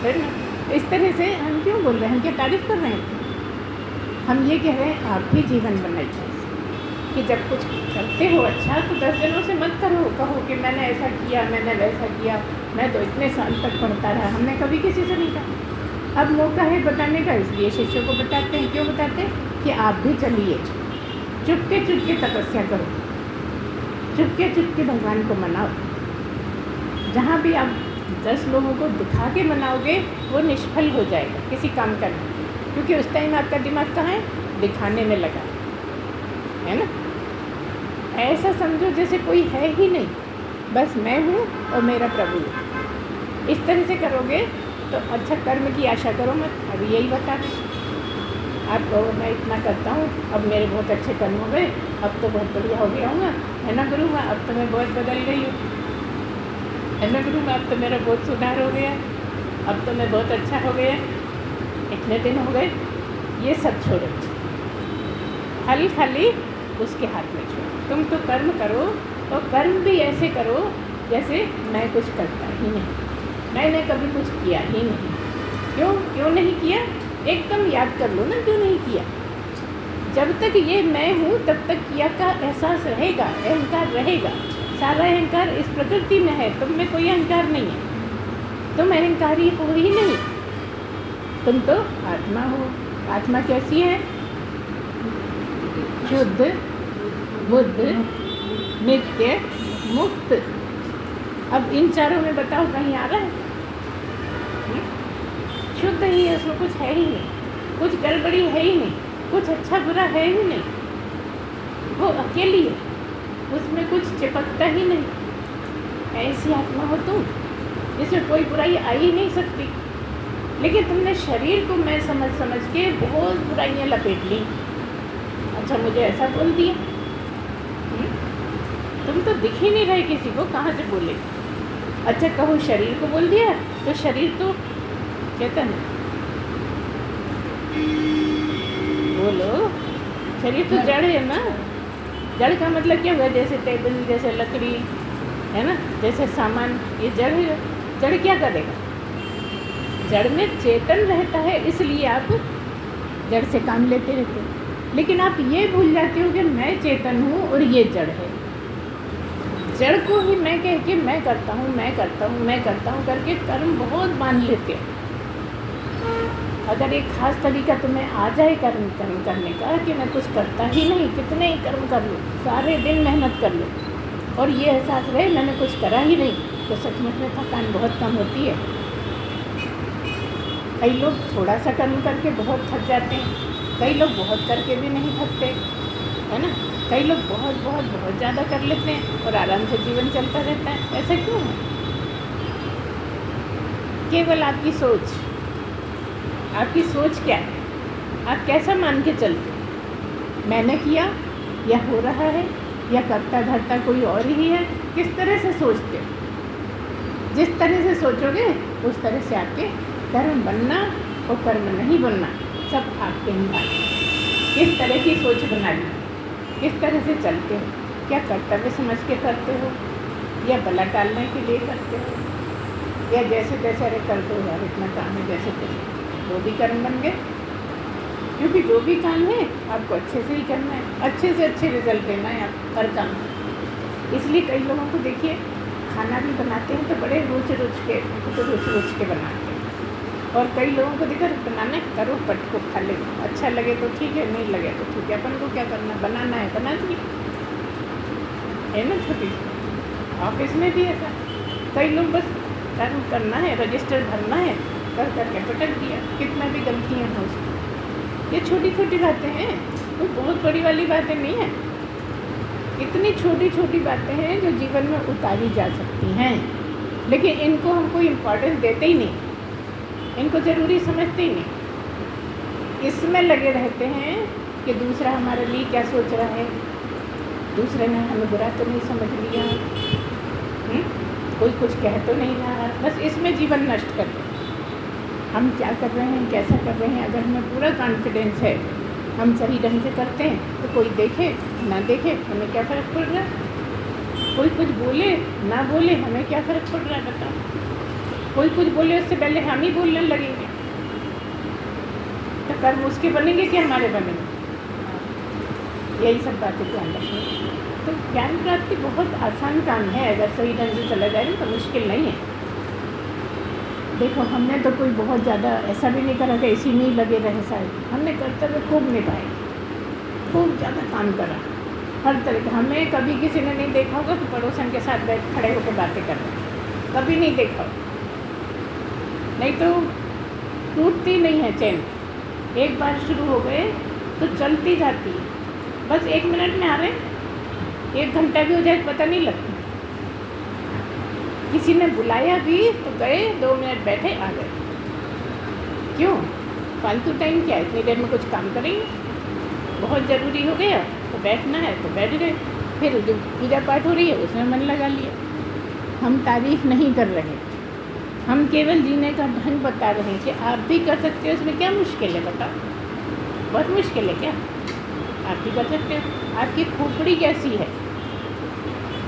है ना। इस तरह से हम क्यों बोल रहे हैं, हम क्या तारीफ़ कर रहे हैं? हम ये कह रहे हैं आप भी जीवन बनाइए कि जब कुछ करते हो अच्छा तो 10 जनों से मत कहो कि मैंने ऐसा किया, मैंने वैसा किया, मैं तो इतने साल तक पढ़ता रहा। हमने कभी किसी से नहीं कहा। अब मौका है बताने का, इसलिए शिष्यों को बताते हैं। क्यों बताते हैं? कि आप भी चलिए, चुपके चुपके तपस्या करो, चुपके चुपके भगवान को मनाओ, जहाँ भी आप 10 लोगों को दिखा के मनाओगे वो निष्फल हो जाएगा किसी काम करने, क्योंकि उस टाइम आपका दिमाग कहाँ है, दिखाने में लगा है ना। ऐसा समझो जैसे कोई है ही नहीं, बस मैं हूँ और मेरा प्रभु है। इस तरह से करोगे तो अच्छा कर्म की आशा करो मत। अभी यही बता रहे, आप कहो मैं इतना करता हूँ, अब मेरे बहुत अच्छे कर्म हो गए, अब तो बहुत बढ़िया हो गया हूँ, है ना गुरु माँ, अब तो मैं बहुत बदल गई हूँ, है ना गुरु माँ, अब तो मेरा बहुत सुधार हो गया, अब तो मैं बहुत अच्छा हो गया, इतने दिन हो गए। ये सब छोड़ो, फल खाली उसके हाथ में छोड़ो। तुम तो कर्म करो, और कर्म भी ऐसे करो जैसे मैं कुछ करता ही नहीं, मैंने कभी कुछ किया ही नहीं। क्यों नहीं किया, एकदम याद कर लो ना, क्यों नहीं किया। जब तक ये मैं हूँ तब तक किया का एहसास रहेगा, अहंकार रहेगा। सारा अहंकार इस प्रकृति में है, तुम में कोई अहंकार नहीं है, तुम अहंकारी हो ही नहीं, तुम तो आत्मा हो। आत्मा कैसी है, शुद्ध, बुद्ध, नित्य, मुक्त। अब इन चारों में बताओ कहीं आ रहा है, शुद्ध ही है, उसमें कुछ है ही नहीं, कुछ गड़बड़ी है ही नहीं, कुछ अच्छा बुरा है ही नहीं, वो अकेली है, उसमें कुछ चिपकता ही नहीं। ऐसी आत्मा हो तुम, जिसमें कोई बुराई आ ही नहीं सकती। लेकिन तुमने शरीर को मैं समझ के बहुत बुराइयाँ लपेट ली। अच्छा मुझे ऐसा बोल दिया, तुम तो दिख ही नहीं रहे किसी को, कहाँ से बोले। अच्छा कहो शरीर को बोल दिया, तो शरीर तो चेतन है, बोलो शरीर तो जड़ है ना। जड़ का मतलब क्या हुआ, जैसे टेबल, जैसे लकड़ी है ना, जैसे सामान, ये जड़ है। जड़ क्या करेगा, जड़ में चेतन रहता है, इसलिए आप जड़ से काम लेते रहते हो। लेकिन आप ये भूल जाते हो कि मैं चेतन हूँ और ये जड़ है। जड़ को ही मैं कह के मैं करता हूँ करके कर्म बहुत मान लेते हो। अगर एक खास तरीका तुम्हें आ जाए कर्म करने का कि मैं कुछ करता ही नहीं, कितने ही कर्म कर लूँ, सारे दिन मेहनत कर लूँ, और ये एहसास रहे मैंने कुछ करा ही नहीं, तो सचमुच में थकान बहुत कम होती है। कई लोग थोड़ा सा कर्म करके बहुत थक जाते हैं, कई लोग बहुत करके भी नहीं थकते, है ना। कई लोग बहुत ज़्यादा कर लेते हैं और आराम से जीवन चलता रहता है। ऐसा क्यों है, केवल आपकी सोच। आपकी सोच क्या है, आप कैसा मान के चलते हो, मैंने किया या हो रहा है या करता धरता कोई और ही है, किस तरह से सोचते हो। जिस तरह से सोचोगे उस तरह से आपके कर्म बनना और कर्म नहीं बनना सब आपके ही हाथ में। किस तरह की सोच बना ली, किस तरह से चलते हो, क्या कर्तव्य समझ के करते हो या बला टालने के लिए करते हो, या जैसे तैसे अरे कर दो यार इतना काम है जैसे तैसे, वो भी कर्म बन गए। क्योंकि जो भी काम है आपको अच्छे से ही करना है, अच्छे से अच्छे रिजल्ट देना है आप हर काम। इसलिए कई लोगों को देखिए खाना भी बनाते हैं तो बड़े रोज के बनाते हैं, और कई लोगों को देखकर बनाना करो पट को खा ले, अच्छा लगे तो ठीक है, नहीं लगे तो ठीक है, अपन को क्या करना, बनाना है बना दिए, है ना। छोटी ऑफिस में भी ऐसा, कई लोग बस कर्म करना है, रजिस्टर भरना है, कर करके पटक दिया, कितना भी गलतियाँ हो उसकी। ये छोटी छोटी बातें हैं, कोई बहुत बड़ी वाली बातें नहीं है। इतनी छोटी छोटी बातें हैं जो जीवन में उतारी जा सकती हैं, लेकिन इनको हम कोई इम्पोर्टेंस देते ही नहीं, इनको ज़रूरी समझते ही नहीं। इसमें लगे रहते हैं कि दूसरा हमारे लिए क्या सोच रहा है, दूसरे ने हमें बुरा तो नहीं समझ लिया, कोई कुछ कह तो नहीं रहा, बस इसमें जीवन नष्ट कर दे। हम क्या कर रहे हैं, कैसा कर रहे हैं, अगर हमें पूरा कॉन्फिडेंस है, हम सही ढंग से करते हैं, तो कोई देखे ना देखे हमें क्या फ़र्क पड़ रहा है। कोई कुछ बोले ना बोले हमें क्या फ़र्क पड़ रहा है बताओ। कोई कुछ बोले उससे पहले हम ही बोलने लगेंगे, तो कर्म उसके बनेंगे कि हमारे बनेंगे। यही सब बातें ध्यान रखें। तो ज्ञान प्राप्ति बहुत आसान काम है, अगर सही ढंग से चला जाए तो मुश्किल नहीं है। देखो हमने तो कोई बहुत ज़्यादा ऐसा भी नहीं करा कि इसी में ही लगे रहे शायद, हमने कर्तव्य खूब निभाए, खूब ज़्यादा काम करा हर तरह का। हमें कभी किसी ने नहीं देखा होगा तो पड़ोसन के साथ बैठ खड़े होकर बातें कर रहे हैं, कभी नहीं देखा, नहीं तो टूटती नहीं है चैन। एक बार शुरू हो गए तो चलती जाती है। बस 1 मिनट में आ रहे, 1 घंटा भी हो जाए पता नहीं लगता। किसी ने बुलाया भी तो गए, 2 मिनट बैठे आ गए। क्यों? फालतू टाइम क्या है, इतनी देर में कुछ काम करेंगे? बहुत ज़रूरी हो गया तो बैठना है तो बैठ गए, फिर जो पूजा पाठ हो रही है उसमें मन लगा लिया। हम तारीफ़ नहीं कर रहे, हम केवल जीने का ढंग बता रहे हैं कि आप भी कर सकते हो। इसमें क्या मुश्किल है बताओ? बहुत मुश्किल है क्या? आप भी कर सकते हो। आपकी खोपड़ी कैसी है?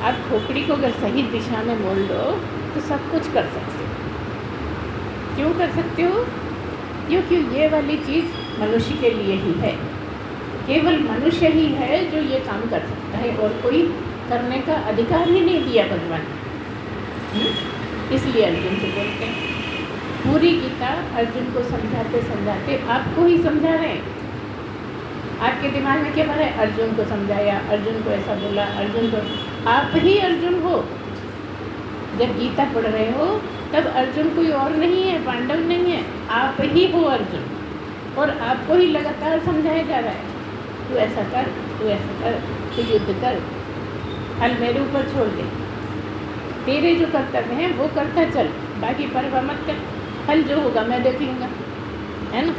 आप खोपड़ी को अगर सही दिशा में मोड़ दो तो सब कुछ कर सकते हो। क्यों कर सकते हो? क्योंकि ये वाली चीज़ मनुष्य के लिए ही है। केवल मनुष्य ही है जो ये काम कर सकता है, और कोई करने का अधिकार ही नहीं दिया भगवान। इसलिए अर्जुन को बोलते हैं। पूरी गीता अर्जुन को समझाते समझाते आपको ही समझा रहे हैं। आपके दिमाग में क्या भरा है? अर्जुन को समझाया, अर्जुन को ऐसा बोला, अर्जुन को। आप ही अर्जुन हो। जब गीता पढ़ रहे हो तब अर्जुन कोई और नहीं है, पांडव नहीं है, आप ही हो अर्जुन। और आपको ही लगातार समझाया जा रहा है, तू ऐसा कर, तू ऐसा कर, तू युद्ध कर, हल मेरे ऊपर छोड़ दे, तेरे जो कर्तव्य हैं वो करता चल, बाकी परवाह मत कर, हल जो होगा मैं देख लूँगा, है ना?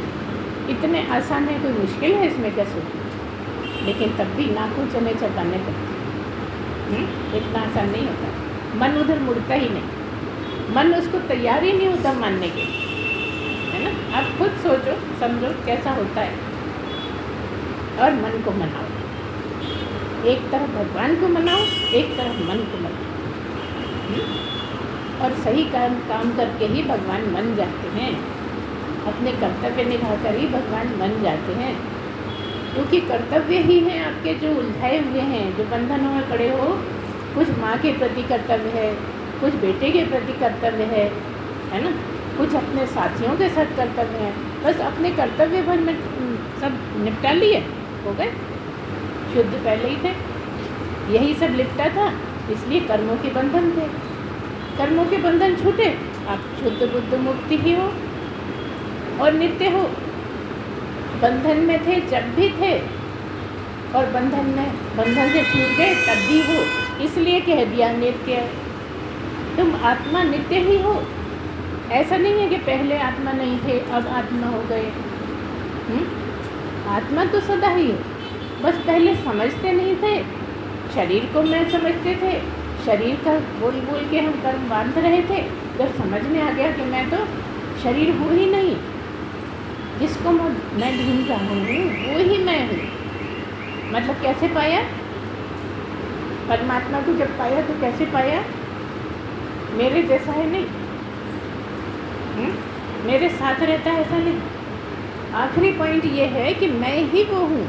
इतने आसान है, कोई मुश्किल है इसमें? क्या सोचो? लेकिन तब भी नाकों चने चबाने पड़ते। इतना आसान नहीं होता। मन उधर मुड़ता ही नहीं, मन उसको तैयार ही नहीं होता मानने के, है ना? आप खुद सोचो समझो कैसा होता है, और मन को मनाओ। एक तरफ भगवान को मनाओ, एक तरफ मन को मनाओ। और सही काम करके ही भगवान मन जाते हैं। अपने कर्तव्य निभाकर ही भगवान बन जाते हैं। क्योंकि कर्तव्य ही हैं आपके जो उलझाए हुए हैं, जो बंधनों में पड़े हो। कुछ माँ के प्रति कर्तव्य है, कुछ बेटे के प्रति कर्तव्य है ना? कुछ अपने साथियों के साथ कर्तव्य है। बस अपने कर्तव्य भर में सब निपटा लिए, हो गए, शुद्ध पहले ही थे। यही सब लिपटा था, इसलिए कर्मों के बंधन थे। कर्मों के बंधन छूटे, आप शुद्ध बुद्ध मुक्ति ही हो और नित्य हो। बंधन में थे जब भी थे, और बंधन से छूट गए तब भी हो। इसलिए कह दिया नित्य। तुम आत्मा नित्य ही हो। ऐसा नहीं है कि पहले आत्मा नहीं थे अब आत्मा हो गए। आत्मा तो सदा ही है, बस पहले समझते नहीं थे। शरीर को मैं समझते थे, शरीर का बोल बोल के हम कर्म बांध रहे थे। जब समझ में आ गया कि मैं तो शरीर हूँ ही नहीं, जिसको मैं ढूंढ रहा हूँ वो ही मैं हूँ। मतलब कैसे पाया? परमात्मा को जब पाया तो कैसे पाया? मेरे जैसा है नहीं, मेरे साथ रहता है ऐसा नहीं। आखिरी पॉइंट ये है कि मैं ही वो हूँ।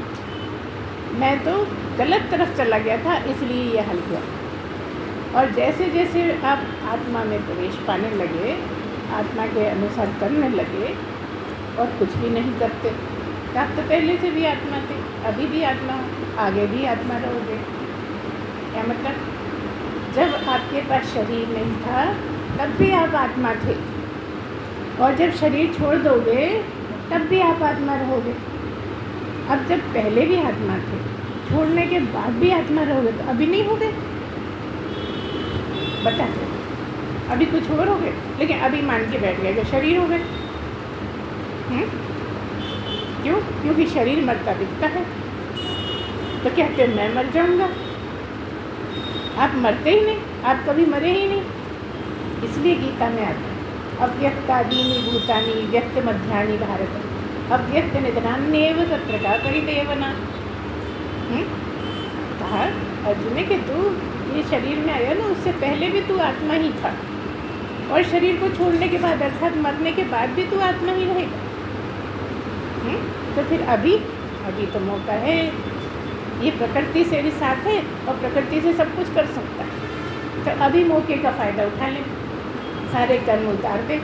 मैं तो गलत तरफ चला गया था, इसलिए ये हल हुआ। और जैसे जैसे आप आत्मा में प्रवेश पाने लगे, आत्मा के अनुसार करने लगे, और कुछ भी नहीं करते, तो आप तो पहले से भी आत्मा थे, अभी भी आत्मा हो, आगे भी आत्मा रहोगे। क्या मतलब? जब आपके पास शरीर नहीं था तब भी आप आत्मा थे, और जब शरीर छोड़ दोगे तब भी आप आत्मा रहोगे। अब जब पहले भी आत्मा थे, छोड़ने के बाद भी आत्मा रहोगे, तो अभी नहीं होगे? बता दो, अभी कुछ और हो गए, लेकिन अभी मान के बैठ गए कि शरीर हो गए। क्यों? क्योंकि शरीर मरता दिखता है, तो कहते हैं मैं मर जाऊंगा। आप मरते ही नहीं, आप कभी मरे ही नहीं। इसलिए गीता में आता है अव्यक्तादीनि भूतानि व्यक्त मध्यानि भारत अव्यक्त निधनान्येव तत्र का परिदेवना। कहा अर्जुन ने कि तू ये शरीर में आया ना, उससे पहले भी तू आत्मा ही था, और शरीर को छोड़ने के बाद अर्थात मरने के बाद भी तू आत्मा ही रहेगा। तो फिर अभी तो मौका है। ये प्रकृति से भी साथ है और प्रकृति से सब कुछ कर सकता है, तो अभी मौके का फ़ायदा उठा लें, सारे कर्म उतार दें,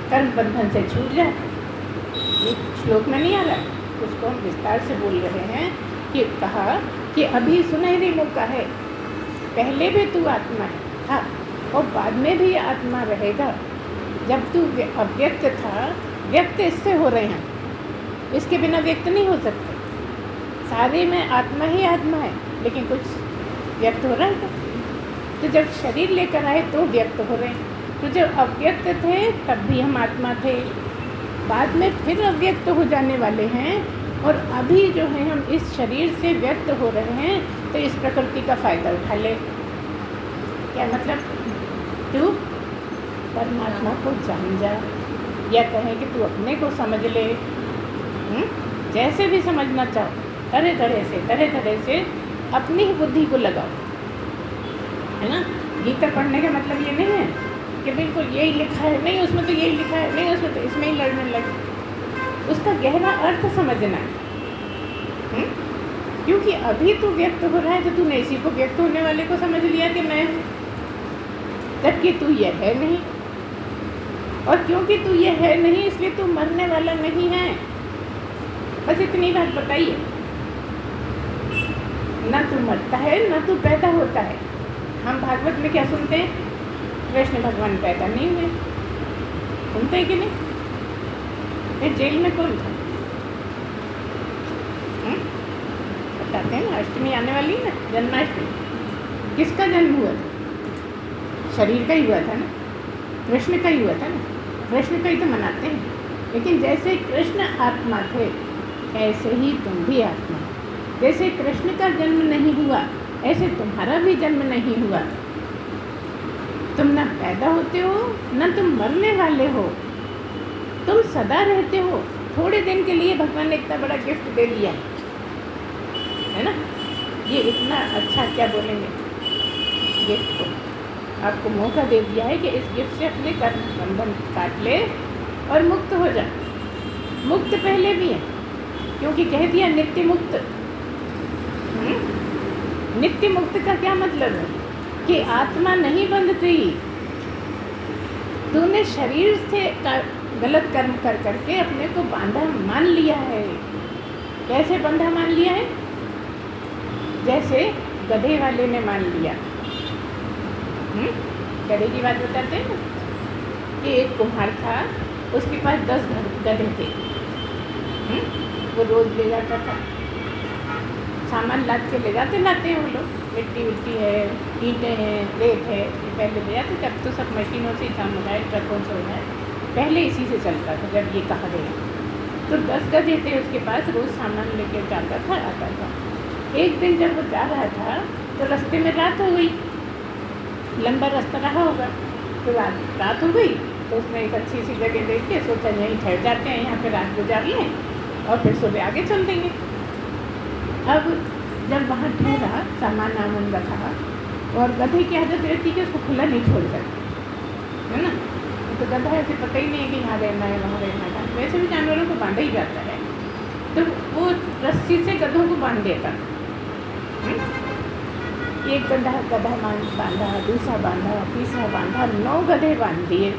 कर्म बंधन से छूट जाए। ये श्लोक में नहीं आ रहा, उसको हम विस्तार से बोल रहे हैं कि कहा कि अभी सुनहरी मौका है। पहले भी तू आत्मा है था, और बाद में भी आत्मा रहेगा। जब तू अव्यक्त था, व्यक्त इससे हो रहे हैं, इसके बिना व्यक्त नहीं हो सकते। सारे में आत्मा ही आत्मा है, लेकिन कुछ व्यक्त हो रहा है। तो जब शरीर लेकर आए तो व्यक्त हो रहे हैं। तो जब अव्यक्त थे तब भी हम आत्मा थे, बाद में फिर अव्यक्त हो जाने वाले हैं, और अभी जो है हम इस शरीर से व्यक्त हो रहे हैं। तो इस प्रकृति का फ़ायदा उठा ले। क्या मतलब? तू परमात्मा को जान जा, या कहें कि तू अपने को समझ ले। जैसे भी समझना चाहो, तरह तरह से अपनी ही बुद्धि को लगाओ, है ना। गीता पढ़ने का मतलब ये नहीं है कि बिल्कुल यही लिखा है, नहीं उसमें तो यही लिखा है, नहीं उसमें तो इसमें ही लड़ने लगे। उसका गहरा अर्थ समझना है। क्योंकि अभी तू व्यक्त हो रहा है तो तूने इसी को व्यक्त होने वाले को समझ लिया कि मैं हूँ, जबकि तू ये है नहीं। और क्योंकि तू ये है नहीं, इसलिए तू मरने वाला नहीं है। बस इतनी बात बताइए। ना तू मरता है, ना तू पैदा होता है। हम भागवत में क्या सुनते हैं? कृष्ण भगवान पैदा नहीं हुए, सुनते हैं कि नहीं? फिर जेल में कौन था? बताते हैं ना, अष्टमी आने वाली है ना, जन्माष्टमी। किसका जन्म हुआ था? शरीर का ही हुआ था ना, कृष्ण का ही हुआ था ना। कृष्ण का ही तो मनाते हैं। लेकिन जैसे कृष्ण आत्मा थे, ऐसे ही तुम भी आत्मा। जैसे कृष्ण का जन्म नहीं हुआ, ऐसे तुम्हारा भी जन्म नहीं हुआ। तुम ना पैदा होते हो, ना तुम मरने वाले हो, तुम सदा रहते हो। थोड़े दिन के लिए भगवान ने इतना बड़ा गिफ्ट दे दिया है ना। ये इतना अच्छा क्या बोलेंगे, गिफ्ट को आपको मौका दे दिया है कि इस गिफ्ट से अपने कर्म बंधन काट ले और मुक्त हो जा। मुक्त पहले भी है, क्योंकि कह दिया नित्य मुक्त। नित्य मुक्त का क्या मतलब है? कि आत्मा नहीं बंधती। तूने शरीर से गलत कर्म कर करके अपने को बांधा मान लिया है। कैसे बंधा मान लिया है? जैसे गधे वाले ने मान लिया। गधे की बात बताते हैं ना, कि एक कुम्हार था, उसके पास 10 गधे थे। वो रोज़ ले जाता था, सामान लाद के ले लाते हैं वो लोग। मिट्टी है, ईंटें हैं, रेत है, ये पहले ले जाते थे। अब तो सब मशीनों से ही काम हो रहा है, ट्रकों से हो रहा है। पहले इसी से चलता था जब ये कहा गया। तो 10 गधे थे उसके पास, रोज़ सामान लेके जाता था, आता था। एक दिन जब वो जा रहा था तो रास्ते में रात हो गई। लंबा रास्ता रहा होगा, तो रात हो गई। तो उसने एक अच्छी सी जगह देख के सोचा यहीं ठहर जाते हैं, यहाँ पे रात गुजार लें और फिर सुबह आगे चल देंगे। अब जब वहाँ ठहरा, सामान नामन रखा, और गधे की आदत रहती है कि उसको खुला नहीं छोड़ सकते, है ना। तो गधा ऐसे पता ही नहीं है कि यहाँ रहना है, वहाँ रहना है। वैसे भी जानवरों को बांधा ही जाता है, तो वो रस्सी से गधों को बांध देता। एक गधा बांधा, दूसरा बांधा, तीसरा बांधा, 9 गधे बांध दिए।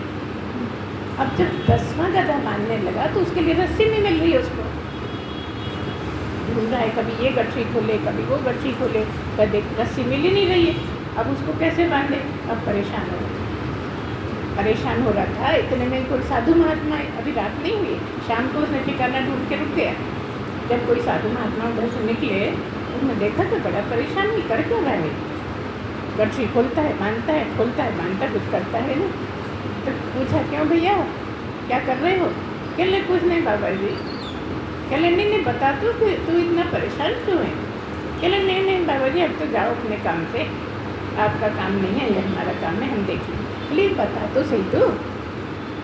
अब जब 10वां गधा बांधने लगा तो उसके लिए रस्सी नहीं मिल रही है। उसको ढूंढ रहा है, कभी ये गठरी खोले, कभी वो गठरी खोले, कभी रस्सी मिल ही नहीं रही है। अब उसको कैसे बांधे? अब परेशान हो रहा था। इतने में कोई साधु महात्मा, अभी रात नहीं हुई, शाम को उसने ठिकाना ढूंढ के रुक गया। जब कोई साधु महात्मा उधर से निकले, उसने देखा तो बड़ा परेशान ही कर क्यों रहा है। गठरी खोलता है, बांधता है, खोलता है, बांधता, कुछ करता है ना। तो पूछा, क्यों भैया, क्या कर रहे हो? कह ले कुछ नहीं बाबा जी। कह ले नहीं बता तू इतना परेशान क्यों है? कह ले नहीं बाबा जी, अब तो जाओ अपने काम से, आपका काम नहीं है, ये हमारा काम है, हम देख लेंगे। प्लीज़ बता तो सही, तू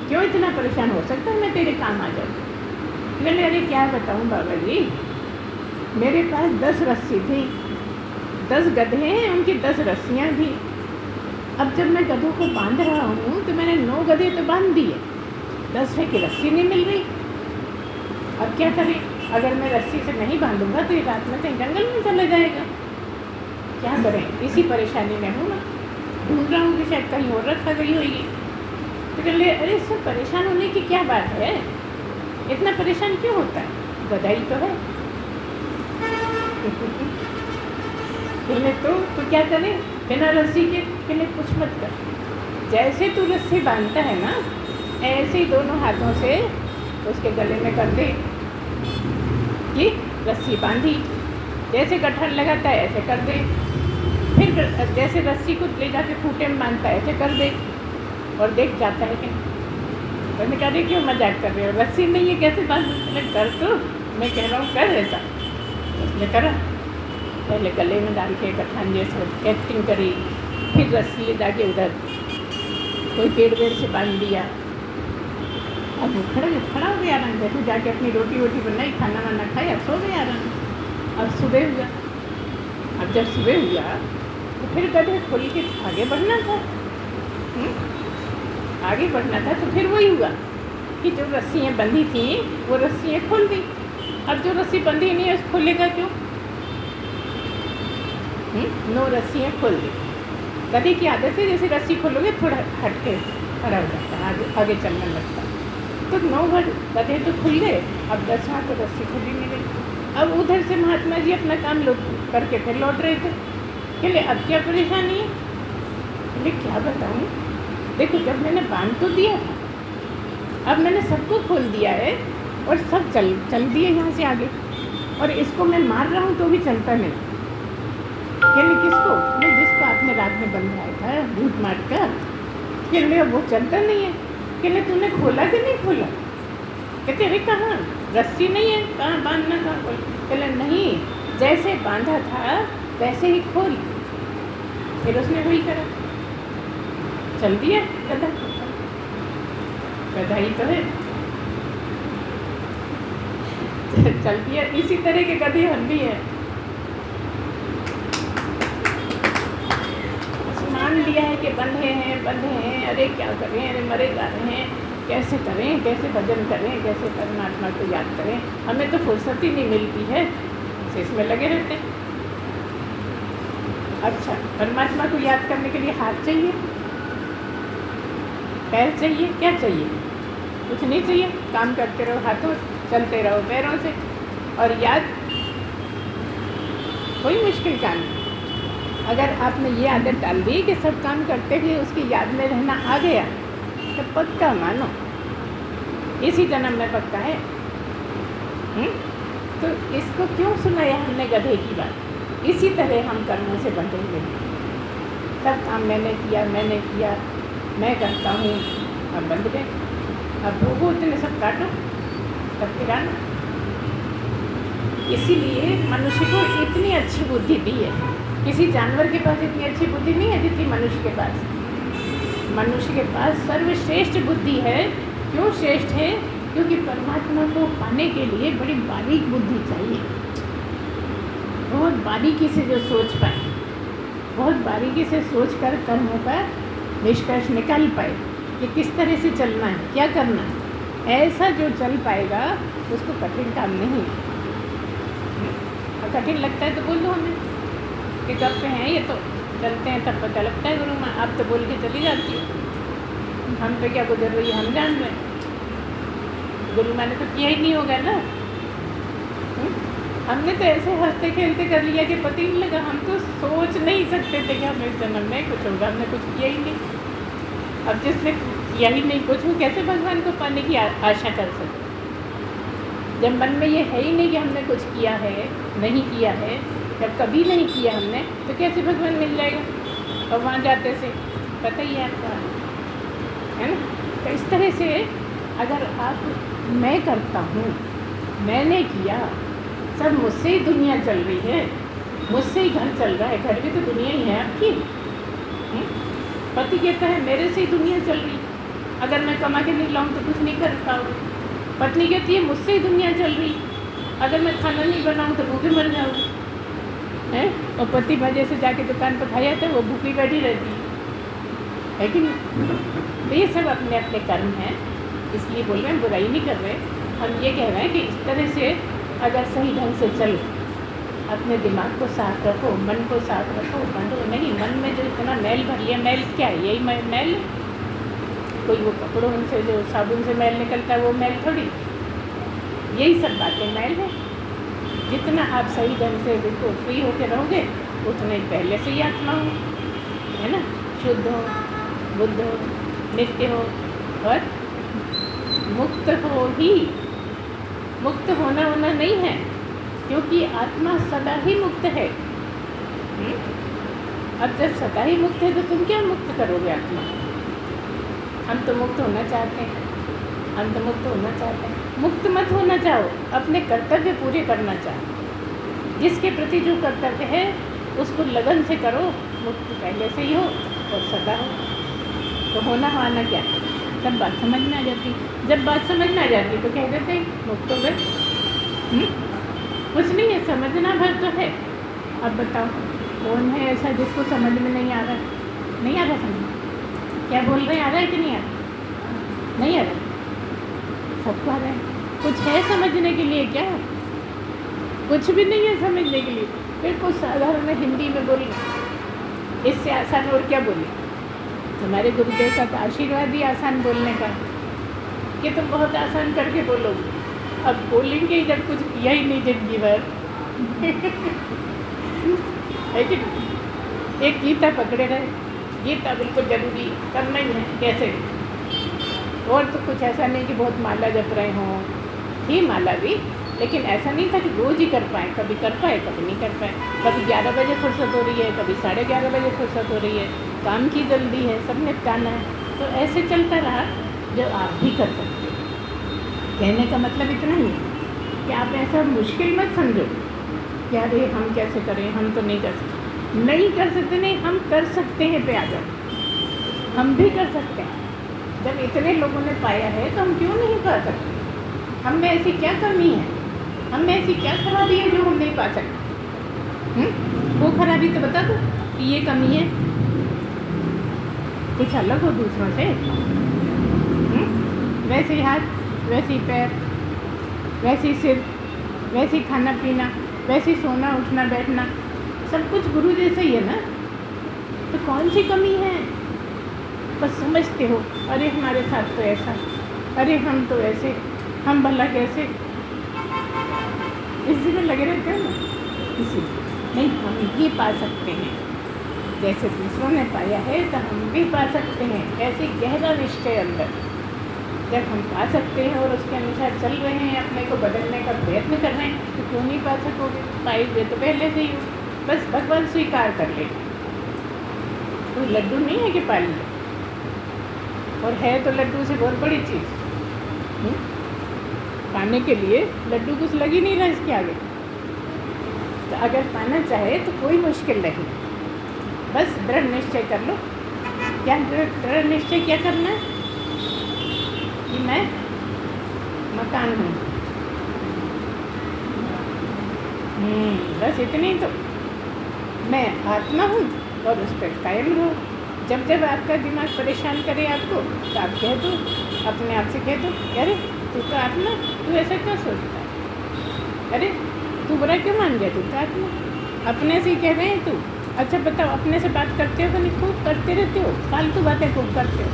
क्यों इतना परेशान? हो सकता है मैं तेरे काम आ जाऊँ। मैंने अरे क्या बताऊँ बाबा जी, मेरे पास 10 रस्सी थी, 10 गधे हैं, उनकी 10 रस्सियाँ भी। अब जब मैं गधों को बांध रहा हूँ तो मैंने 9 गधे तो बांध दिए, 10वें की रस्सी नहीं मिल रही। अब क्या करें? अगर मैं रस्सी से नहीं बांधूंगा तो ये रात में कहीं जंगल में चला जाएगा। क्या करें? इसी परेशानी में हूँ ना, ढूंढ रहा हूँ कि शायद कहीं और रखा गई होगी। तो कह ले, अरे इससे परेशान होने की क्या बात है, इतना परेशान क्यों होता है? गधा ही तो है। कहले तो क्या करें बिना रस्सी के? कहले कुछ मत कर, जैसे तू रस्सी बांधता है ना, ऐसे ही दोनों हाथों से उसके गले में कर दे कि रस्सी बांधी। जैसे गठन लगाता है ऐसे कर दे, फिर जैसे रस्सी को ले जाके खूंटे में बांधता है ऐसे कर दे, और देख जाता है क्या। तो मैं कह रही क्यों मजाक कर रही हो, रस्सी नहीं है कैसे बांध कर, तो मैं कह रहा हूँ कर ऐसा। उसने करा, पहले गले में डाल के गठान जैसे एक्टिंग करी, फिर रस्सी ले जाके उधर कोई पेड़ वेड़ से बांध दिया। अब वो खड़ा हो गया आराम, जैसे जाके अपनी रोटी वोटी बनाई, खाना वाना खाया, सो गया आराम। अब सुबह हुआ, अब जब सुबह हुआ तो फिर गधे खोल के आगे बढ़ना था। आगे बढ़ना था तो फिर वही हुआ कि जो रस्सियाँ बंधी थी वो रस्सियाँ खोल दी। अब जो रस्सी बंधी नहीं है उसको खोलेगा क्यों? नो रस्सियाँ खोल दी। गधे की आदत है जैसे रस्सी खोलोगे थोड़ा हट के खड़ा हो जाता है, आगे चलने लगता। तो 9 गधे तो खुल गए, अब 10वां तो रस्सी खुली नहीं गई। अब उधर से महात्मा जी अपना काम करके फिर लौट रहे थे। कहले अब क्या परेशानी है? कहले क्या बताऊँ, देखो जब मैंने बांध तो दिया था, अब मैंने सबको खोल दिया है और सब चल दिए यहाँ से आगे, और इसको मैं मार रहा हूँ तो भी चलता नहीं। कहले किसको? मैं जिसको आपने रात में बंधाया था भूत मार कर। कहले वो चलता नहीं है। कहले तूने खोला कि नहीं खोला? कहते अरे कहाँ, रस्सी नहीं है, कहाँ बांधना कहाँ खोल? कहले नहीं, जैसे बांधा था वैसे ही खोल। फिर उसने वही करा, चल दिया गधा। गधा ही तो है, चल दिया। इसी तरह के गधे हम भी हैं। मान लिया है कि बंधे हैं, अरे क्या करें, अरे मरे जा रहे हैं, कैसे करें, कैसे भजन करें, कैसे परमात्मा को याद करें, हमें तो फुर्सत ही नहीं मिलती है, इसमें लगे रहते हैं। अच्छा, परमात्मा को याद करने के लिए हाथ चाहिए, पैर चाहिए, क्या चाहिए? कुछ नहीं चाहिए। काम करते रहो हाथों, चलते रहो पैरों से, और याद कोई मुश्किल काम नहीं। अगर आपने ये आदत डाल दी कि सब काम करते हुए उसकी याद में रहना आ गया, तो पक्का मानो इसी जन्म में पक्का है। तो इसको क्यों सुनाया हमने गधे की बात? इसी तरह हम कर्मों से बंधे हुए हैं। सब काम मैंने किया, मैं करता हूँ, अब बंध गए। अब वो इतने सब काटो, सब गिराना। इसीलिए मनुष्य को इतनी अच्छी बुद्धि दी है। किसी जानवर के पास इतनी अच्छी बुद्धि नहीं है जितनी मनुष्य के पास। मनुष्य के पास सर्वश्रेष्ठ बुद्धि है। क्यों श्रेष्ठ है? क्योंकि परमात्मा को पाने के लिए बड़ी बारीक बुद्धि चाहिए, बहुत बारीकी से जो सोच पाए, बहुत बारीकी से सोच कर कर्मों का निष्कर्ष निकाल पाए कि किस तरह से चलना है, क्या करना है। ऐसा जो चल पाएगा उसको कठिन काम नहीं है। कठिन लगता है तो बोल दो हमें कि कब पे हैं, ये तो चलते हैं तब पता लगता है। गुरु माँ आप तो बोल के चली जाती हो, हम पे क्या गुजर रही है हम जान रहे हैं। गुरु माँ ने तो किया ही नहीं होगा ना। हमने तो ऐसे हंसते खेलते कर लिया कि पता ही नहीं लगा। हम तो सोच नहीं सकते थे कि हमें इस जन्म में कुछ होगा, हमने कुछ किया ही नहीं। अब जिसने किया ही नहीं कुछ, वो कैसे भगवान को पाने की आशा कर सकते? जब मन में ये है ही नहीं कि हमने कुछ किया है, नहीं किया है, जब कभी नहीं किया हमने, तो कैसे भगवान मिल जाएगा? और वहाँ जाते से पता ही है आपका, है ना। तो इस तरह से अगर आप मैं करता हूँ, मैंने किया, सब मुझसे ही दुनिया चल रही है, मुझसे ही घर चल रहा है, घर भी तो दुनिया ही है आपकी। पति कहता है मेरे से ही दुनिया चल रही, अगर मैं कमा के नहीं लाऊं तो कुछ नहीं कर पाऊँ। पत्नी कहती है मुझसे ही दुनिया चल रही, अगर मैं खाना नहीं बनाऊं तो भूखे मर जाऊँ, है। और पति मजे से जाके दुकान पर खाया था, वो भूखी बैठी रहती है कि नहीं। तो ये सब अपने अपने कर्म हैं, इसलिए बोल रहे हैं, बुराई नहीं कर रहे। हम ये कह रहे हैं कि इस तरह से अगर सही ढंग से चलो, अपने दिमाग को साफ रखो, मन को साफ रखो, बांधो नहीं। मन में जो इतना मैल भर लिया, मैल क्या है? यही मैल, कोई वो कपड़ों से जो साबुन से मैल निकलता है वो मैल थोड़ी, यही सब बातें मैल है। जितना आप सही ढंग से बिल्कुल फ्री होकर रहोगे, उतना ही पहले से ही आत्मा हो, है ना, शुद्ध हो, बुद्ध हो, नित्य हो और मुक्त हो ही। मुक्त होना नहीं है, क्योंकि आत्मा सदा ही मुक्त है। अब जब सदा ही मुक्त है तो तुम क्या मुक्त करोगे आत्मा? हम तो मुक्त होना चाहते हैं, हम तो मुक्त होना चाहते हैं। मुक्त मत होना चाहो, अपने कर्तव्य पूरे करना चाहो। जिसके प्रति जो कर्तव्य है उसको लगन से करो। मुक्त पहले से ही हो और सदा हो। तो होना क्या, तब बात समझ में आ जाती। जब बात समझ में आ जाती तो कह देते मुक्त हो गए। कुछ नहीं है, समझना भर तो है। अब बताओ कौन है ऐसा जिसको समझ में नहीं आ रहा? नहीं आ रहा समझ? क्या बोल रहे हैं, आ रहा है कि नहीं आ रहा? नहीं आ रहा, सबको आ रहा है। कुछ है समझने के लिए क्या? कुछ भी नहीं है समझने के लिए। फिर कुछ साधारण हिंदी में बोल, इससे आसान और क्या बोले? तुम्हारे गुरुदेव का तो आशीर्वाद ही आसान बोलने का, कि तुम बहुत आसान करके बोलोगे। अब बोलेंगे ही जब कुछ किया ही नहीं जिंदगी भर। है कि नहीं? एक गीता पकड़े रहे, गीता बिल्कुल जरूरी करना ही है कैसे। और तो कुछ ऐसा नहीं कि बहुत माला जप रहे हों, ही माला भी, लेकिन ऐसा नहीं था कि रोज़ ही कर पाए। कभी कर पाए, कभी नहीं कर पाए। कभी 11 बजे फुर्सत हो रही है, कभी 11:30 बजे फुर्सत हो रही है। काम की जल्दी है, सब निपटाना है, तो ऐसे चलता रहा जो आप भी कर सकते हो। कहने का मतलब इतना ही है कि आप ऐसा मुश्किल मत समझो कि अरे हम कैसे करें, हम तो नहीं कर सकते। नहीं कर सकते नहीं, हम कर सकते हैं पे आ जाओ। हम भी कर सकते हैं। जब इतने लोगों ने पाया है तो हम क्यों नहीं पा सकते? हम में ऐसी क्या कमी है, हम में ऐसी क्या खराबी है जो हम नहीं पा सकते? वो खराबी तो बता दो कि ये कमी है, कुछ अलग हो दूसरों से। वैसे ही हाथ, वैसे ही पैर, वैसे ही सिर, वैसे ही खाना पीना, वैसे ही सोना उठना बैठना, सब कुछ गुरु जैसा ही है ना। तो कौन सी कमी है? बस समझते हो अरे हमारे साथ तो ऐसा, अरे हम तो ऐसे, हम भला कैसे, इसी में लगे रहते हो ना। इसी नहीं, हम भी पा सकते हैं जैसे दूसरों ने पाया है, तो हम भी पा सकते हैं। ऐसे गहरा निश्चय अंदर जब हम पा सकते हैं और उसके अनुसार चल रहे हैं, अपने को बदलने का प्रयत्न कर रहे हैं, तो क्यों नहीं पा सकोगे? पाए हुए तो पहले से ही हो, बस भगवान स्वीकार कर ले। कोई लड्डू नहीं है कि पा लिया, और है तो लड्डू से बहुत बड़ी चीज़। पाने के लिए लड्डू कुछ लग ही नहीं रहा इसके आगे। तो अगर पाना चाहे तो कोई मुश्किल नहीं, बस दृढ़ निश्चय कर लो। क्या दृढ़ निश्चय क्या करना है? कि मैं मकान हूँ, बस इतनी तो। मैं आत्मा हूँ और उस पर कायम रहो। जब जब आपका दिमाग परेशान करे आपको, तो आप कह दो, अपने आप से कह दो, अरे तू तो आत्मा, तू ऐसा क्यों सोचता है? अरे तू बुरा क्यों मान गया? तू तो आत्मा। अपने से ही कह रहे हैं तू। अच्छा बताओ, अपने से बात करते हो कि नहीं? खूब करते रहते हो, फालतू बातें खूब करते हो,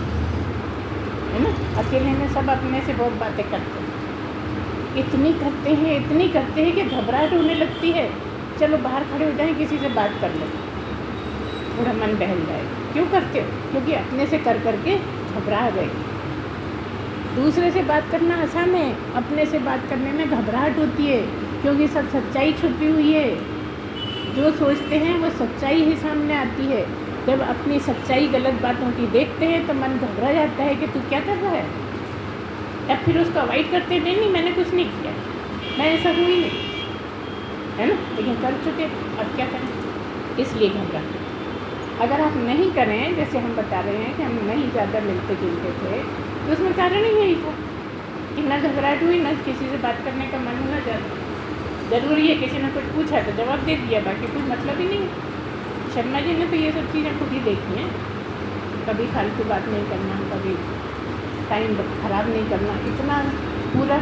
है ना। अकेले में सब अपने से बहुत बातें करते हैं, इतनी करते हैं कि घबराहट होने लगती है। चलो बाहर खड़े हो जाएं, किसी से बात कर लो, थोड़ा मन बहल जाए। क्यों करते हो? क्योंकि अपने से कर करके घबरा गए। दूसरे से बात करना आसान है, अपने से बात करने में घबराहट होती है, क्योंकि सब सच्चाई छुपी हुई है। जो सोचते हैं वो सच्चाई ही सामने आती है। जब अपनी सच्चाई गलत बातों की देखते हैं तो मन घबरा जाता है कि तू क्या कर रहा है, या फिर उसको अवॉइड करते हैं, नहीं मैंने कुछ नहीं किया, मैं ऐसा हुई नहीं, है ना। लेकिन कर चुके, अब क्या करें? इसलिए घबराते। अगर आप नहीं करें, जैसे हम बता रहे हैं कि हम नहीं ज़्यादा मिलते जुलते थे, तो उसमें कारण ही यही था कि ना घबराहट हुई, ना किसी से बात करने का मन होना ज़्यादा। ज़रूरी है किसी ने कुछ पूछा तो जवाब दे दिया, बाकी कुछ मतलब ही नहीं है। शर्मा जी ने तो ये सब चीज़ें खुद ही देखी हैं। कभी फालतू बात नहीं करना, कभी टाइम ख़राब नहीं करना, इतना पूरा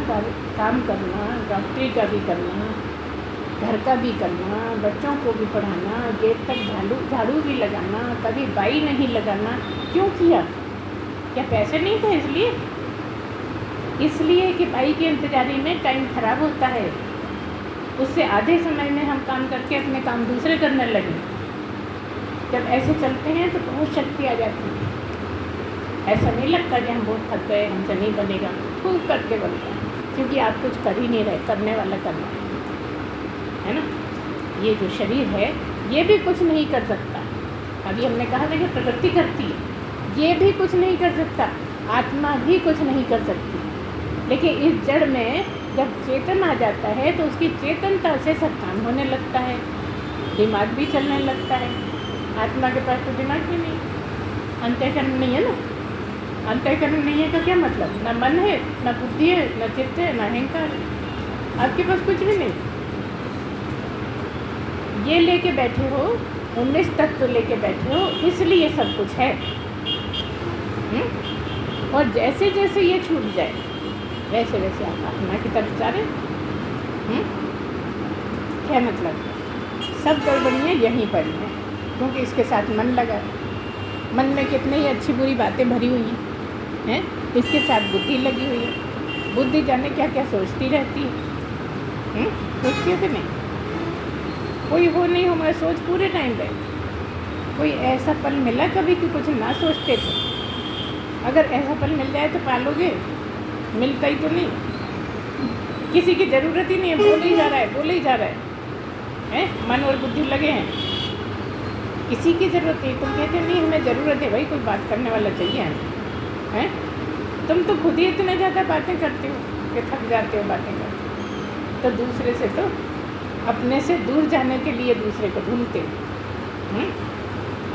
काम करना, डॉक्टरी का भी करना, घर का भी करना, बच्चों को भी पढ़ाना, गेट तक झाड़ू भी लगाना, कभी बाई नहीं लगाना। क्यों किया? क्या पैसे नहीं थे इसलिए? इसलिए कि बाई की इंतजारी में टाइम ख़राब होता है, उससे आधे समय में हम काम करके अपने काम दूसरे करने लगे। जब ऐसे चलते हैं तो बहुत शक्ति आ जाती है। ऐसा नहीं लगता कि हम बहुत थक गए, हमसे नहीं बनेगा, खूब करके बनता है, क्योंकि आप कुछ कर ही नहीं रहे, करने वाला करना है ना। ये जो शरीर है ये भी कुछ नहीं कर सकता। अभी हमने कहा था कि प्रकृति करती है, ये भी कुछ नहीं कर सकता, आत्मा भी कुछ नहीं कर सकती। लेकिन इस जड़ में जब चेतन आ जाता है तो उसकी चेतनता से सब काम होने लगता है, दिमाग भी चलने लगता है। आत्मा के पास तो दिमाग भी नहीं, अंतःकरण नहीं है ना। अंतःकरण नहीं है का क्या मतलब? ना मन है, ना बुद्धि है, ना चित्त है, ना अहंकार है, आपके पास कुछ भी नहीं। ये लेके बैठे हो, 19 तत्व लेके बैठे हो, इसलिए सब कुछ है। और जैसे जैसे ये छूट जाए वैसे वैसे आप आत्मा की तरफ जा रहे। क्या मतलब? सब गड़बड़ियाँ यहीं पर ही हैं, क्योंकि इसके साथ मन लगा है। मन में कितनी ही अच्छी बुरी बातें भरी हुई हैं, इसके साथ बुद्धि लगी हुई है। बुद्धि जाने क्या क्या सोचती रहती है, सोचती है कि नहीं? कोई हो नहीं हो मैं सोच पूरे टाइम पे। कोई ऐसा पल मिला कभी कि कुछ ना सोचते थे? अगर ऐसा पल मिल जाए तो पालोगे? मिलता ही तो नहीं, किसी की ज़रूरत ही नहीं है, बोले ही जा रहा है, बोले ही जा रहा है, मन और बुद्धि लगे हैं, किसी की ज़रूरत नहीं। तुम कहते नहीं हमें ज़रूरत है, भाई कोई बात करने वाला चाहिए हमें, हैं? तुम तो खुद ही इतने ज़्यादा बातें करते हो कि थक जाते हो बातें करते, तो दूसरे से तो अपने से दूर जाने के लिए दूसरे को ढूंढते हो।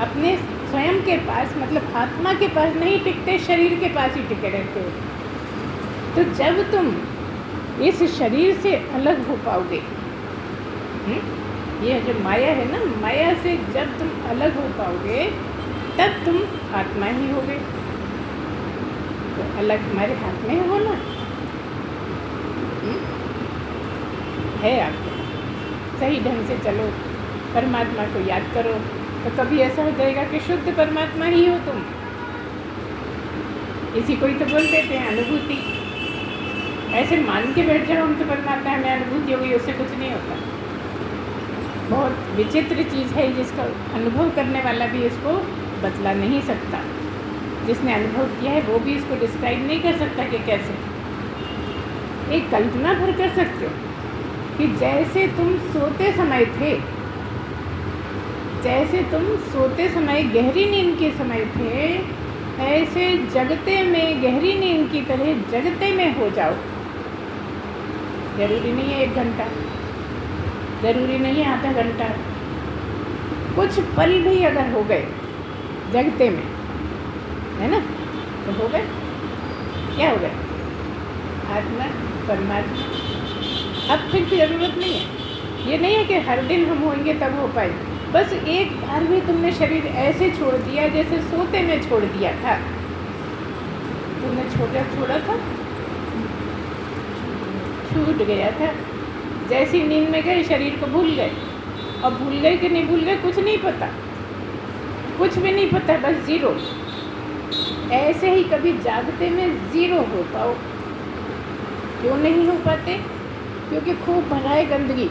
अपने स्वयं के पास, मतलब आत्मा के पास नहीं टिकते, शरीर के पास ही टिके रहते हो। तो जब तुम इस शरीर से अलग हो पाओगे, ये जो माया है ना, माया से जब तुम अलग हो पाओगे तब तुम आत्मा ही होगे। तो अलग हमारे हाथ में है होना, है आपको। सही ढंग से चलो, परमात्मा को याद करो, तो कभी ऐसा हो जाएगा कि शुद्ध परमात्मा ही हो तुम। इसी को ही तो बोल देते हैं अनुभूति। ऐसे मान के बैठ जाओ हम तो परमात्मा हमें अनुभूति होगी, उससे कुछ नहीं होता। बहुत विचित्र चीज़ है, जिसका अनुभव करने वाला भी इसको बतला नहीं सकता। जिसने अनुभव किया है वो भी इसको डिस्क्राइब नहीं कर सकता कि कैसे। एक कल्पना भर कर सकते हो कि जैसे तुम सोते समय थे, जैसे तुम सोते समय गहरी नींद के समय थे, ऐसे जगते में गहरी नींद की तरह जगते में हो जाओ। ज़रूरी नहीं है 1 घंटा, ज़रूरी नहीं है आधा घंटा, कुछ पल भी अगर हो गए जगते में, है ना, तो हो गए। क्या हो गए? आत्मा, परमात्मा। अब फिर ज़रूरत नहीं है, ये नहीं है कि हर दिन हम होंगे तब हो पाए। बस एक बार भी तुमने शरीर ऐसे छोड़ दिया जैसे सोते में छोड़ दिया था। तुमने छोड़ा था, छूट गया था। जैसी नींद में गए शरीर को भूल गए, और भूल गए कि नहीं भूल गए कुछ नहीं पता, कुछ भी नहीं पता, बस ज़ीरो। ऐसे ही कभी जागते में ज़ीरो हो पाओ। क्यों नहीं हो पाते? क्योंकि खूब भरा है गंदगी,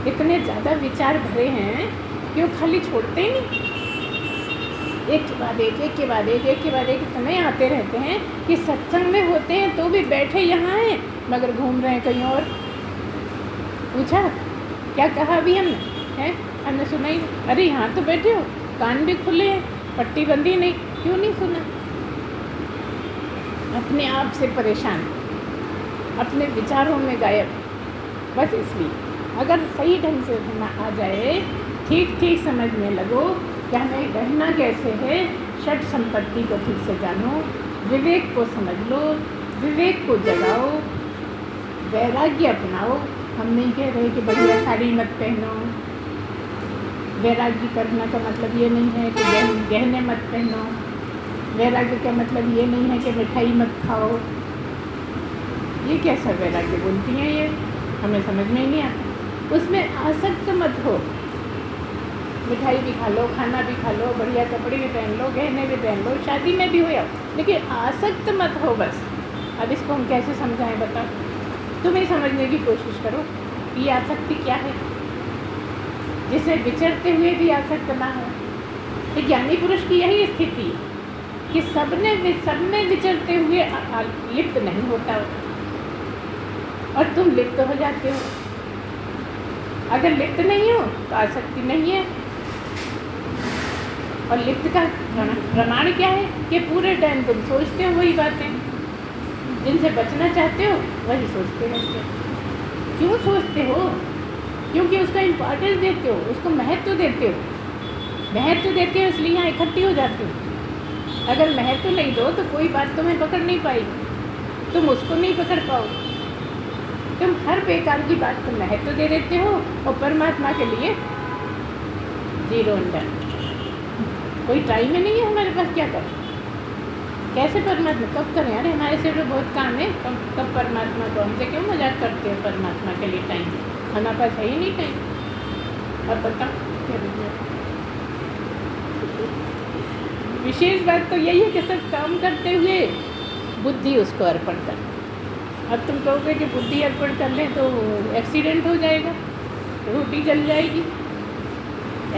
इतने ज़्यादा विचार भरे हैं कि वो खाली छोड़ते ही नहीं। एक के बाद एक, एक के बाद एक, एक के बाद एक इतने आते रहते हैं कि सत्संग में होते हैं तो भी बैठे यहाँ हैं मगर घूम रहे हैं कहीं और। पूछा क्या कहा अभी हमने सुना ही। अरे यहाँ तो बैठे हो, कान भी खुले हैं, पट्टी बंदी नहीं, क्यों नहीं सुना? अपने आप से परेशान, अपने विचारों में गायब। बस इसलिए अगर सही ढंग से रहना आ जाए, ठीक ठीक समझने लगो कि हमें रहना कैसे है, षट संपत्ति को ठीक से जानो, विवेक को समझ लो, विवेक को जगाओ, वैराग्य अपनाओ। हम नहीं कह रहे कि बढ़िया साड़ी मत पहनो। वैराग्य करना का मतलब ये नहीं है कि गहने मत पहनो। वैराग्य का मतलब ये नहीं है कि मिठाई मत खाओ। ये कैसा वैराग्य बोलती हैं ये, हमें समझ में ही नहीं आता। उसमें आसक्त मत हो। मिठाई भी खा लो, खाना भी खा लो, बढ़िया कपड़े भी पहन लो, गहने भी पहन लो, शादी में भी हो जाओ, लेकिन आसक्त मत हो बस। अब इसको हम कैसे समझाएं बताओ? तुम ही समझने की कोशिश करो ये आसक्ति क्या है, जिसे विचरते हुए भी आसक्त ना हो। एक ज्ञानी पुरुष की यही स्थिति है। कि सब में विचरते हुए लिप्त नहीं होता हो, और तुम लिप्त हो जाते हो। अगर लिप्त नहीं हो तो आसक्ति नहीं है। और लिप्त का प्रमाण क्या है कि पूरे टाइम तुम सोचते हो वही बातें, जिनसे बचना चाहते हो वही सोचते रहते हो। क्यों सोचते हो? क्योंकि उसका इम्पोर्टेंस देते हो, उसको महत्व देते हो। महत्व देते हो इसलिए यहाँ इकट्ठी हो जाती हो। अगर महत्व नहीं दो तो कोई बात तुम्हें पकड़ नहीं पाएगी, तुम उसको नहीं पकड़ पाओ। तुम हर बेकार की बात को महत्व दे देते हो और परमात्मा के लिए जीरो अंडर। कोई टाइम ही नहीं है हमारे पास, क्या करें? कैसे परमात्मा कब करें? अरे हमारे सिर में बहुत काम है, कब परमात्मा को, हमसे क्यों मजाक करते हो? परमात्मा के लिए टाइम हमारे पास है ही नहीं टाइम। और बताओ क्या बोलिए? विशेष बात तो यही है कि सब काम करते हुए बुद्धि उसको अर्पण कर। अब तुम कहोगे कि बुद्धि अर्पण कर ले तो एक्सीडेंट हो जाएगा, रोटी जल जाएगी।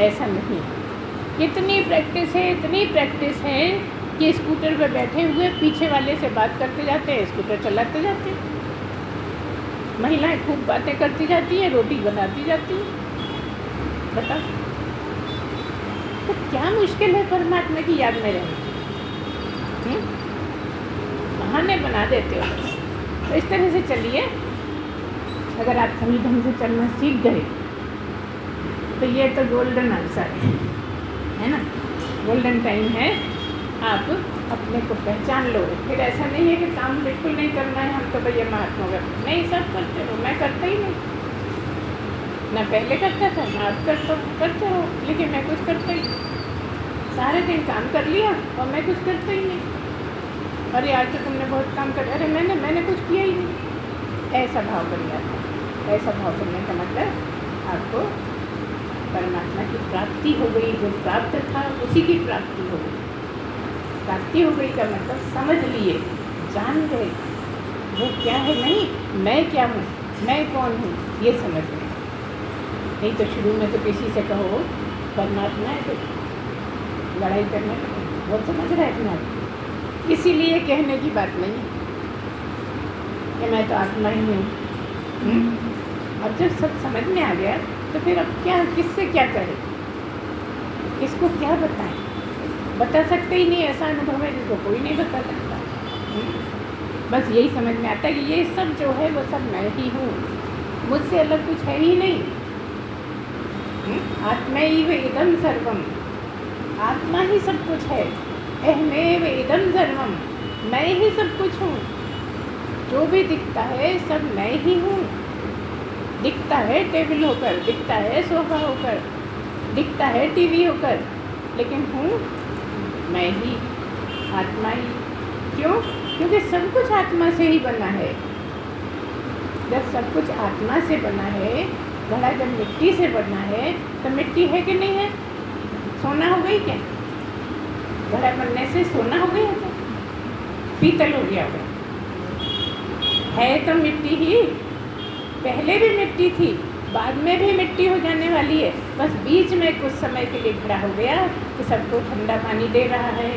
ऐसा नहीं है। इतनी प्रैक्टिस है कि स्कूटर पर बैठे हुए पीछे वाले से बात करते जाते हैं, स्कूटर चलाते जाते हैं। महिलाएं खूब बातें करती जाती हैं, रोटी बनाती जाती हैं। बताओ तो क्या मुश्किल है परमात्मा की याद में रहना? बहाने बना देते हो। तो इस तरह से चलिए। अगर आप सही ढंग से चलना सीख गए तो ये तो गोल्डन आंसर है ना? गोल्डन टाइम है। आप अपने को पहचान लो। फिर ऐसा नहीं है कि काम बिल्कुल नहीं करना है, हम तो भैया महात्मा करते नहीं, सब करते हो। मैं करता ही नहीं, ना पहले करता था ना अब करते हो, लेकिन मैं कुछ करता ही नहीं। सारे दिन काम कर लिया और मैं कुछ करता ही नहीं। अरे आज तो तुमने बहुत काम कर, अरे मैंने कुछ किया ही नहीं। ऐसा भाव बन जाता है। ऐसा भाव बनने का मतलब आपको परमात्मा की प्राप्ति हो गई। जो प्राप्त था उसी की प्राप्ति हो गई। प्राप्ति हो गई का मतलब समझ लिए, जान गए वो क्या है। नहीं मैं क्या हूँ, मैं कौन हूँ, ये समझ गए। नहीं तो शुरू में तो किसी से कहो परमात्मा है तो लड़ाई करने को बहुत समझ रहा है तुम्हारा। इसीलिए कहने की बात नहीं है कि मैं तो आत्मा ही हूँ। अब जब सब समझ में आ गया तो फिर अब क्या, किससे क्या करें, किसको क्या बताएं? बता सकते ही नहीं। ऐसा अनुभव है जिसको कोई नहीं बता सकता। बस यही समझ में आता है कि ये सब जो है वो सब मैं ही हूँ, मुझसे अलग कुछ है ही नहीं। आत्मैव इदं सर्वम, आत्मा ही सब कुछ है। अहमेव इदं सर्वम, मैं ही सब कुछ हूँ। जो भी दिखता है सब मैं ही हूँ। दिखता है टेबल होकर, दिखता है सोफा होकर, दिखता है टीवी होकर, लेकिन हूँ मैं ही, आत्मा ही। क्यों? क्योंकि सब कुछ आत्मा से ही बना है। जब सब कुछ आत्मा से बना है, घड़ा जब मिट्टी से बना है तो मिट्टी है कि नहीं है? सोना हो गई क्या? घड़ा बनने से सोना हो गया क्या? पीतल हो गया होगा। है तो मिट्टी ही, पहले भी मिट्टी थी, बाद में भी मिट्टी हो जाने वाली है। बस बीच में कुछ समय के लिए घड़ा हो गया कि सबको ठंडा पानी दे रहा है।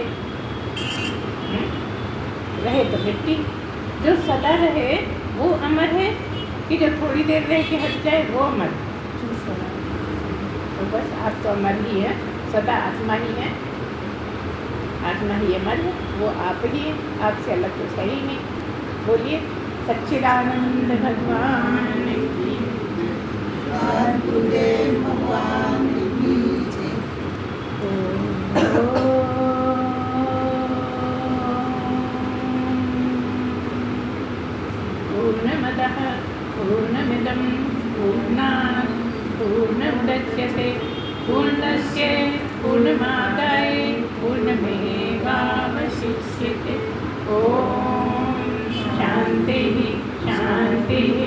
रहे तो मिट्टी, जो सदा रहे वो अमर है, कि जो थोड़ी देर रह के हट जाए वो अमर। तो बस आप तो अमर ही है, सदा आत्मा ही है। आत्मा ही अमर है, वो आप ही है, आपसे अलग कुछ है ही नहीं। बोलिए सच्चिदानंद भगवान की सद्गुरुदेव भगवान की जय। पूर्णमदः पूर्णमिदं पूर्णात् पूर्णमुदच्यते पूर्णस्य पूर्णमादाय पूर्णमेवावशिष्यते। ओम शांतिः शांतिः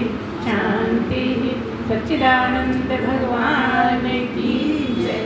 शांतिः। सच्चिदानंद भगवान की जय।